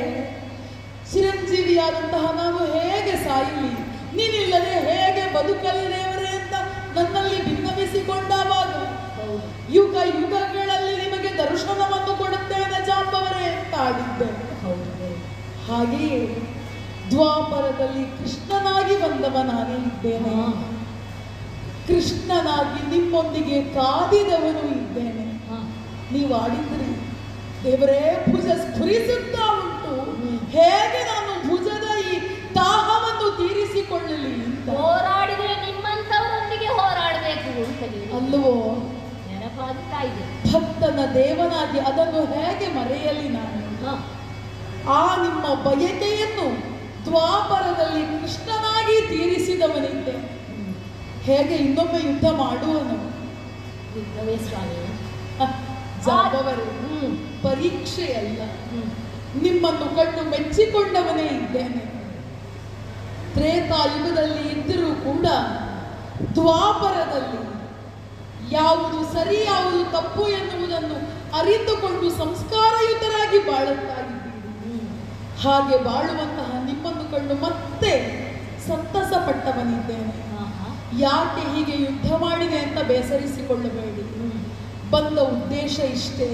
B: ಚಿರಂಜೀವಿಯಾದಂತಹ ನಾವು ಹೇಗೆ ಸಾಯಲಿ, ನೀನಿಲ್ಲದೆ ಹೇಗೆ ಬದುಕಲಿ ದೇವರೇ ಅಂತ ನನ್ನಲ್ಲಿ ಭಿನ್ನವಿಸಿಕೊಂಡಾವಾಗ
A: ಹೌದು
B: ಯುಗ ಯುಗಗಳಲ್ಲಿ ನಿಮಗೆ ದರ್ಶನವನ್ನು ಕೊಡುತ್ತೇನೆ ಜಾಂಬವರೇ ಅಂತ ಆಡಿದ್ದೆ.
A: ಹೌದು ದೊರೆ.
B: ಹಾಗೆಯೇ ದ್ವಾಪರದಲ್ಲಿ ಕೃಷ್ಣನಾಗಿ ಬಂದವ ನಾನೇ ಇದ್ದೇನೆ. ಕೃಷ್ಣನಾಗಿ ನಿಮ್ಮೊಂದಿಗೆ ಕಾದಿದವನು ಇದ್ದೇನೆ. ನೀವು ಆಡಿದ್ರಿ ದೇವರೇ, ಭುಜ ಸ್ಫುರಿಸುತ್ತಾ ಉಂಟು, ಹೇಗೆ ನಾನು ಭುಜದ ಈ ದಾಹವನ್ನು ತೀರಿಸಿಕೊಳ್ಳಲಿ ಅಂತ.
A: ಹೋರಾಡಿದ್ರೆ ನಿಮ್ಮಂತವರೊಂದಿಗೆ ಹೋರಾಡಬೇಕು ಅಂತ ಹೇಳಿ
B: ಅಲ್ಲವೋ,
A: ನೆನಪಾಗುತ್ತಾ ಇದೆ.
B: ಭಕ್ತನ ದೇವನಾಗಿ ಅದನ್ನು ಹೇಗೆ ಮರೆಯಲಿ ನಾನು.
A: ಹ.
B: ಆ ನಿಮ್ಮ ಬಯಕೆಯನ್ನು ದ್ವಾಪರದಲ್ಲಿ ಕೃಷ್ಣನಾಗಿ ತೀರಿಸಿದವನಿದ್ದೆ. ಹೇಗೆ ಇನ್ನೊಮ್ಮೆ ಯುದ್ಧ ಮಾಡುವನು.
A: ಯುದ್ಧವೇ ಸ್ವಾಮಿ.
B: ಜಾಂಬವರು ಪರೀಕ್ಷೆಯಲ್ಲ, ನಿಮ್ಮನ್ನು ಕಂಡು ಮೆಚ್ಚಿಕೊಂಡವನೇ ಇದ್ದೇನೆ. ತ್ರೇತಾಯುಗದಲ್ಲಿ ಇದ್ದರೂ ಕೂಡ ದ್ವಾಪರದಲ್ಲಿ ಯಾವುದು ಸರಿ ಯಾವುದು ತಪ್ಪು ಎನ್ನುವುದನ್ನು ಅರಿತುಕೊಂಡು ಸಂಸ್ಕಾರಯುತರಾಗಿ ಬಾಳುತ್ತಾಗಿದ್ದೀರಿ. ಹಾಗೆ ಬಾಳುವಂತಹ ನಿಮ್ಮನ್ನು ಕಂಡು ಮತ್ತೆ ಸಂತಸ ಪಟ್ಟವನಿದ್ದೇನೆ. ಯಾಕೆ ಹೀಗೆ ಯುದ್ಧ ಮಾಡಿದೆ ಅಂತ ಬೇಸರಿಸಿಕೊಳ್ಳಬೇಡಿ. ಬಂದ ಉದ್ದೇಶ ಇಷ್ಟೇ,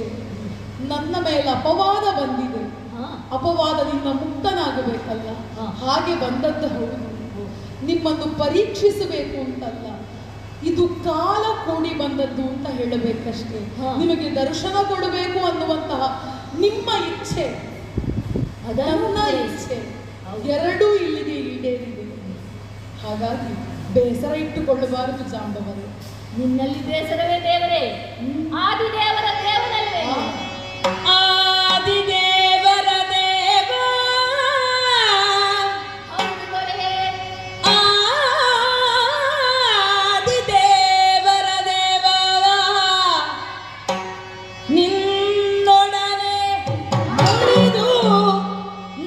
B: ನನ್ನ ಮೇಲೆ ಅಪವಾದ ಬಂದಿದೆ, ಅಪವಾದದಿಂದ ಮುಕ್ತನಾಗಬೇಕಲ್ಲ, ಹಾಗೆ ಬಂದದ್ದು ಹೌದು. ನಿಮ್ಮನ್ನು ಪರೀಕ್ಷಿಸಬೇಕು ಅಂತಲ್ಲ, ಇದು ಕಾಲ ಕೂಡಿ ಬಂದದ್ದು ಅಂತ ಹೇಳಬೇಕಷ್ಟೇ. ನಿಮಗೆ ದರ್ಶನ ಕೊಡಬೇಕು ಅನ್ನುವಂತಹ ನಿಮ್ಮ ಇಚ್ಛೆ, ನನ್ನ ಇಚ್ಛೆ ಎರಡೂ ಇಲ್ಲಿಗೆ ಈಡೇರಿದೆ. ಹಾಗಾಗಿ ಬೇಸರ ಇಟ್ಟುಕೊಳ್ಳಬಾರದು ಜಾಂಬವರು.
A: ನಿನ್ನಲ್ಲಿ ಬೇಸರವೇ ದೇವರೇ, ಆದಿದೇವರ ದೇವನಲ್ವೇ.
C: ಆದಿದೇವರ ದೇವ,
A: ಹೌದು ದೊರೆಯೇ.
C: ಆದಿದೇವರ ದೇವ, ನಿನ್ನೊಡನೆ ಮುರಿದು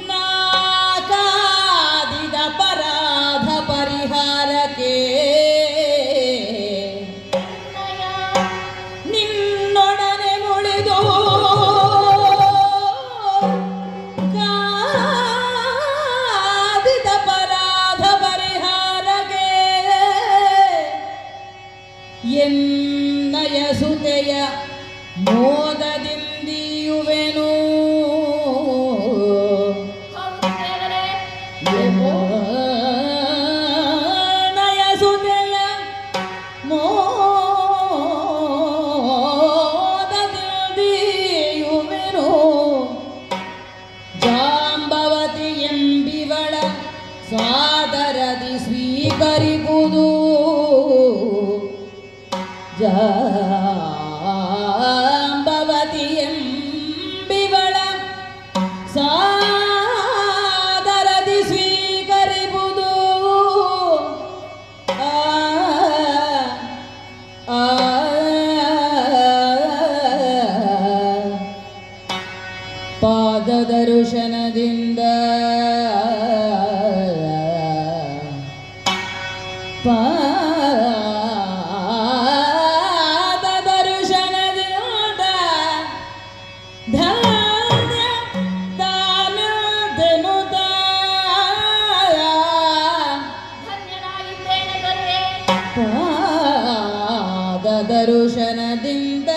C: ನಾ ಕಾದಿದ ಪರಾಧ ಪರಿಹಾರಕ್ಕೆ ನಿನ್ನೊಡನೆ ಮುಳಿದು ಕಾದಿದ ಪರಾಧ ಪರಿಹಾರಕ್ಕೆ ಎನ್ನಯ ಸುತೆಯ ಮೋದದಿಂದಿಯುವೆನು.
A: ಹೌದು ದೇವರೇ,
C: ನಯಸುತೆಯ ಮೋದದಿಯುವೆನು ಜಾಂಬವತಿ ಎಂಬಿವಳ ಸಾದರದಿ ಸ್ವೀಕರಿಬುದು ಜಾಂಬವತಿ ಎಂಬಿವಳ ಸಾದರದಿ ಸ್ವೀಕರಿಬುದು ಆ ಆ ಪಾದದರ್ಶನದಿಂದ ಪಾದದರ್ಶನದಿಂದ ಧನ್ಯ ತಾನದೆನುತ
A: ಧನ್ಯನಾಗಿದ್ದೇನೆ ದೊರೆ.
C: ಪಾದದರ್ಶನದಿಂದ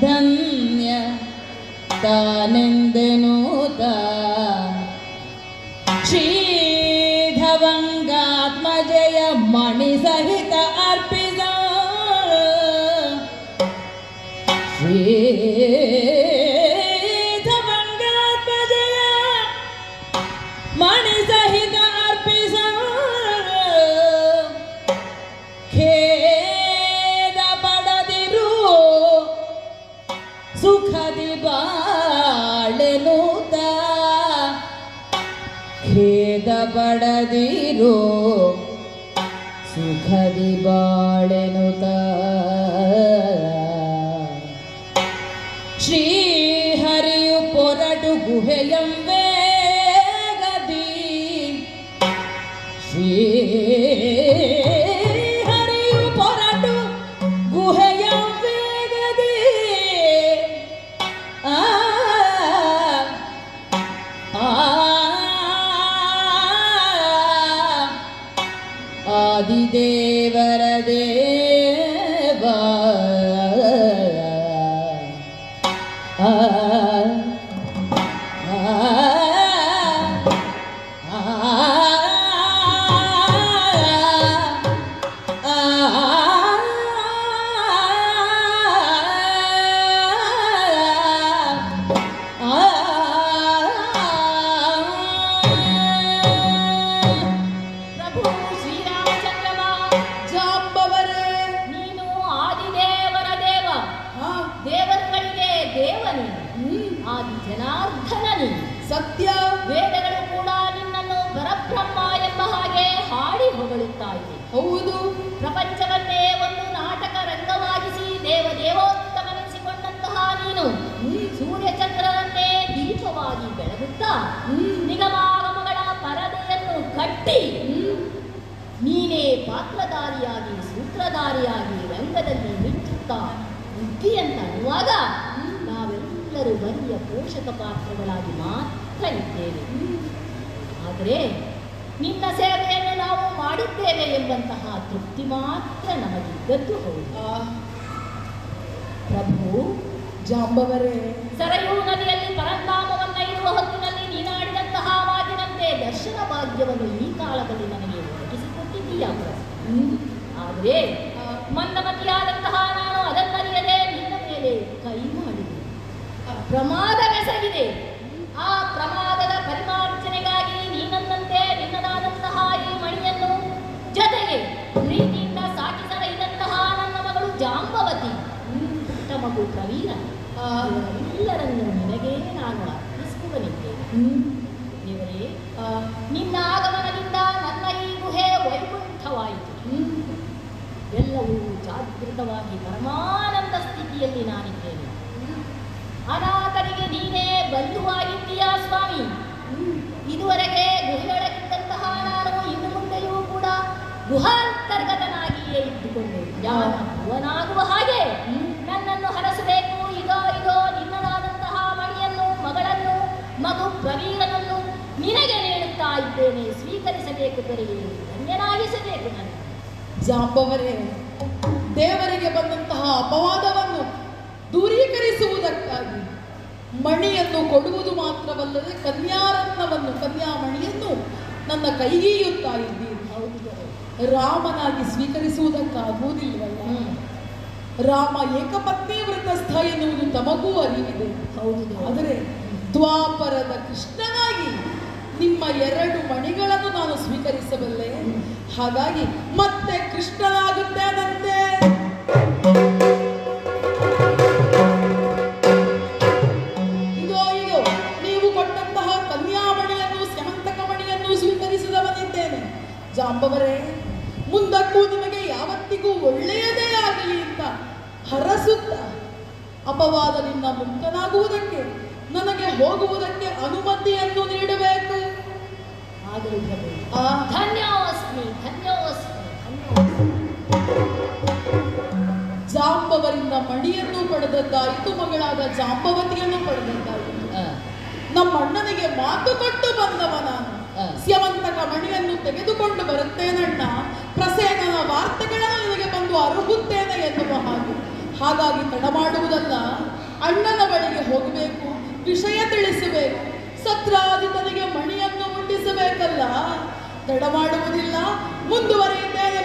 C: ಧನ್ಯ ತಾನೆಂದೆನುತ ಶ್ರೀಧವಂಗಾತ್ಮಜಯ ಮಣಿ ಸಹಿತ ಅರ್ಪಿಸ ಶ್ರೀಧವಂಗಾತ್ಮಜಯ ಮಣಿ ಸಹಿತ ಅರ್ಪಿಸ ಖೇದ ಪಡದಿರು ಸುಖದಿ ಬಾಳೆನುತ ಖೇದ ಪಡದಿರು ಸುಖದಿ ಬಾಳೆನುತ ಶ್ರೀಹರಿಯು ಪೊರಟು ಗುಹೆಯಂ ವೇಗದಿ ಶ್ರೀಹರಿಯು ಪೊರಟು ಗುಹೆಯಂ ವೇಗದಿ ಆ ಆ ಆದಿದೇವರ ದೇವ ಆ
A: ಪ್ರಭು ಶ್ರೀರಾಮಚಂದ್ರಮ,
B: ಜಾಂಬವರೇ.
A: ನೀನು ಆದಿದೇವರ ದೇವ,
B: ಹಾ,
A: ದೇವರುಗಳಿಗೆ ದೇವನು,
B: ಹ್ಮ್,
A: ಆದಿ ಜನಾರ್ದನ ನೀನು.
B: ಸತ್ಯ.
A: ವೇದಗಳು ಕೂಡ ನಿನ್ನನ್ನು ಪರಬ್ರಹ್ಮ ಎಂಬ ಹಾಗೆ ಹಾಡಿ ಹೊಗಳುತ್ತಾ ಇವೆ.
B: ಹೌದು.
A: ಪ್ರಪಂಚವನ್ನೇ ಒಂದು ನಾಟಕ ರಂಗವಾಗಿಸಿ ದೇವದೇವೋತ್ತಮನಿಸಿಕೊಂಡಂತಹ ನೀನು ಸೂರ್ಯಚಂದ್ರರನ್ನೇ ದೀಪವಾಗಿ ಬೆಳಗುತ್ತಾ ನಿಗಮಾಗಮಗಳ ಪರದೆಯನ್ನು ಕಟ್ಟಿ ನೀನೇ ಪಾತ್ರಧಾರಿಯಾಗಿ ಸೂತ್ರಧಾರಿಯಾಗಿ ರಂಗದಲ್ಲಿ ಮಿಂಚುತ್ತಾ ಬುದ್ಧಿಯಂತ ಅನ್ನುವಾಗ ನಾವೆಲ್ಲರೂ ಬರಿಯ ಪೋಷಕ ಪಾತ್ರಗಳಾಗಿ ಮಾತ್ರ ಇದ್ದೇವೆ. ಆದರೆ ನಿನ್ನ ಸೇವೆಯನ್ನು ನಾವು ಮಾಡಿದ್ದೇವೆ ಎಂಬಂತಹ ತೃಪ್ತಿ ಮಾತ್ರ ನಮಗಿದ್ದದ್ದು ಹೌದು. ಪ್ರಭು
B: ಜಾಂಬವರೇ.
A: ಸರಯೂ ನದಿಯಲ್ಲಿ ಪರಂಧಾಮವನ್ನ ಇರುವ ಹೊತ್ತಿನಲ್ಲಿ ನೀನಾಡಿದಂತಹ ಮಾತಿನಂತೆ ದರ್ಶನ ಭಾಗ್ಯವನ್ನು ಈ ಕಾಲದಲ್ಲಿ ನನಗೆ ಒದಗಿಸಿಕೊಟ್ಟಿದ್ದೀಯ. ಆದರೆ ಮಂದಮತಿಯಾದಂತಹ ನಾನು ಅದನ್ನರಿಯದೆ ನಿನ್ನ ಮೇಲೆ ಕೈ ಮಾಡಿದೆ, ಪ್ರಮಾದವೆಸಗಿದೆ. ಆ ಪ್ರಮಾದದ ಪರಿಮಾರ್ಜನೆಗಾಗಿ ನೀನನ್ನಂತೆ ನಿನ್ನದಾದಂತಹ ಈ ಮಣಿಯನ್ನು ಜೊತೆಗೆ ಪ್ರೀತಿಯಿಂದ ಸಾಕಿಸರೈದಂತಹ ನನ್ನ ಮಗಳು ಜಾಂಬವತಿ, ಪುಟ್ಟ ಮಗು ಪ್ರವೀರ, ಎಲ್ಲರನ್ನು ನಿನಗೇ ನಾನು ಅರ್ಪಿಸುವನಿದ್ದೇನೆ. ದೇವರೇ, ನಿನ್ನ ಆಗಮನದಿಂದ ನನ್ನ ಈ ಗುಹೆ ವೈಕುಂಠವಾಯಿತು. ಎಲ್ಲವೂ ಜಾಗೃತವಾಗಿ ಪರಮಾನಂದ ಸ್ಥಿತಿಯಲ್ಲಿ ನಾನಿದ್ದೇನೆ. ಅನಾಥರಿಗೆ ನೀನೇ ಬಂಧುವಾಗಿದ್ದೀಯಾ ಸ್ವಾಮಿ. ಇದುವರೆಗೆ ಗುಹೆಯೊಳಗಿದ್ದಂತಹ ನಾನು ಇನ್ನು ಮುಂದೆಯೂ ಕೂಡ ಗುಹಾಂತರ್ಗತನಾಗಿಯೇ ಇದ್ದುಕೊಂಡು ಭುವನಾಗುವ ಹಾಗೆ ನನ್ನನ್ನು ಹರಸಬೇಕು. ಇದೋ ನಿನ್ನದಾದಂತಹ ಮಣಿಯನ್ನು, ಮಗಳನ್ನು, ಮಗು ಪ್ರವೀರನನ್ನು ನಿನಗೆ ನೀಡುತ್ತಾ ಇದ್ದೇನೆ. ಸ್ವೀಕರಿಸಬೇಕು ದೊರೆಯೇ, ಧನ್ಯನಾಗಿಸಬೇಕು ನಾನು.
B: ಜಾಂಬವರೇ, ದೇವರಿಗೆ ಬಂದಂತಹ ಅಪವಾದವನ್ನು ದೂರೀಕರಿಸುವುದಕ್ಕಾಗಿ ಮಣಿಯನ್ನು ಕೊಡುವುದು ಮಾತ್ರವಲ್ಲದೆ ಕನ್ಯಾರತ್ನವನ್ನು, ಕನ್ಯಾಮಣಿಯನ್ನು ನನ್ನ ಕೈಗೀಯುತ್ತಾ ಇದ್ದೀರಿ.
A: ಹೌದು ದೊರೆ.
B: ರಾಮನಾಗಿ ಸ್ವೀಕರಿಸುವುದಕ್ಕಾಗುವುದಿಲ್ವಲ್ಲ? ರಾಮ ಏಕಪತ್ನಿ ವ್ರತಸ್ಥ ಎನ್ನುವುದು ತಮಗೂ ಅರಿವಿದೆ.
A: ಹೌದು ದೊರೆ.
B: ಆದರೆ ದ್ವಾಪರದ ಕೃಷ್ಣನಾಗಿ ನಿಮ್ಮ 2 ಮಣಿಗಳನ್ನು ನಾನು ಸ್ವೀಕರಿಸಬಲ್ಲೆ. ಹಾಗಾಗಿ ಮತ್ತೆ ಕೃಷ್ಣನಾಗುತ್ತೇನಂತೆ. ಇದೋ ನೀವು ಕೊಟ್ಟಂತಹ ಕನ್ಯಾಮಣಿಯನ್ನು ಸ್ಯಮಂತಕ ಮಣಿಯನ್ನು ಸ್ವೀಕರಿಸಿದವನಿದ್ದೇನೆ. ಜಾಂಬವರೇ, ಮುಂದಕ್ಕೂ ನಿಮಗೆ ಯಾವತ್ತಿಗೂ ಒಳ್ಳೆಯದೇ ಆಗಲಿ ಅಂತ ಹರಸುತ್ತ ಅಪವಾದದಿಂದ ಮುಕ್ತನಾಗುವುದಕ್ಕೆ ನನಗೆ ಹೋಗುವುದಕ್ಕೆ ಅನುಮತಿಯನ್ನು ನೀಡಬೇಕು.
A: ಆಗಲಿ ಪ್ರಭು.
B: ಧನ್ಯೋಸ್ಮಿ.
A: ಧನ್ಯೋಸ್ಮಿ.
B: ಜಾಂಬವರಿಂದ ಮಣಿಯನ್ನು ಪಡೆದದ್ದಾಯಿತು, ಮಗಳಾದ ಜಾಂಬವತಿಯನ್ನು ಪಡೆದದ್ದಾಯಿತು. ನಮ್ಮ ಅಣ್ಣನಿಗೆ ಮಾತು ಕೊಟ್ಟು ಬಂದವ ನಾನು. ಸ್ಯಮಂತಕ ಮಣಿಯನ್ನು ತೆಗೆದುಕೊಂಡು ಬರುತ್ತೇನಣ್ಣ, ಪ್ರಸೇನನ ವಾರ್ತೆಗಳನ್ನು ನಿನಗೆ ಬಂದು ಅರುಹುತ್ತೇನೆ ಎನ್ನುವ ಹಾಗೆ. ಹಾಗಾಗಿ ತಡ ಮಾಡುವುದಲ್ಲ, ಅಣ್ಣನ ಬಳಿಗೆ ಹೋಗಬೇಕು, ವಿಷಯ ತಿಳಿಸಬೇಕು, ಸತ್ರಾಜಿತನಿಗೆ ಮಣಿಯನ್ನು ಮುಟ್ಟಿಸಬೇಕಲ್ಲ. ತಡ ಮಾಡುವುದಿಲ್ಲ, ಮುಂದುವರಿಯುತ್ತೇನೆ.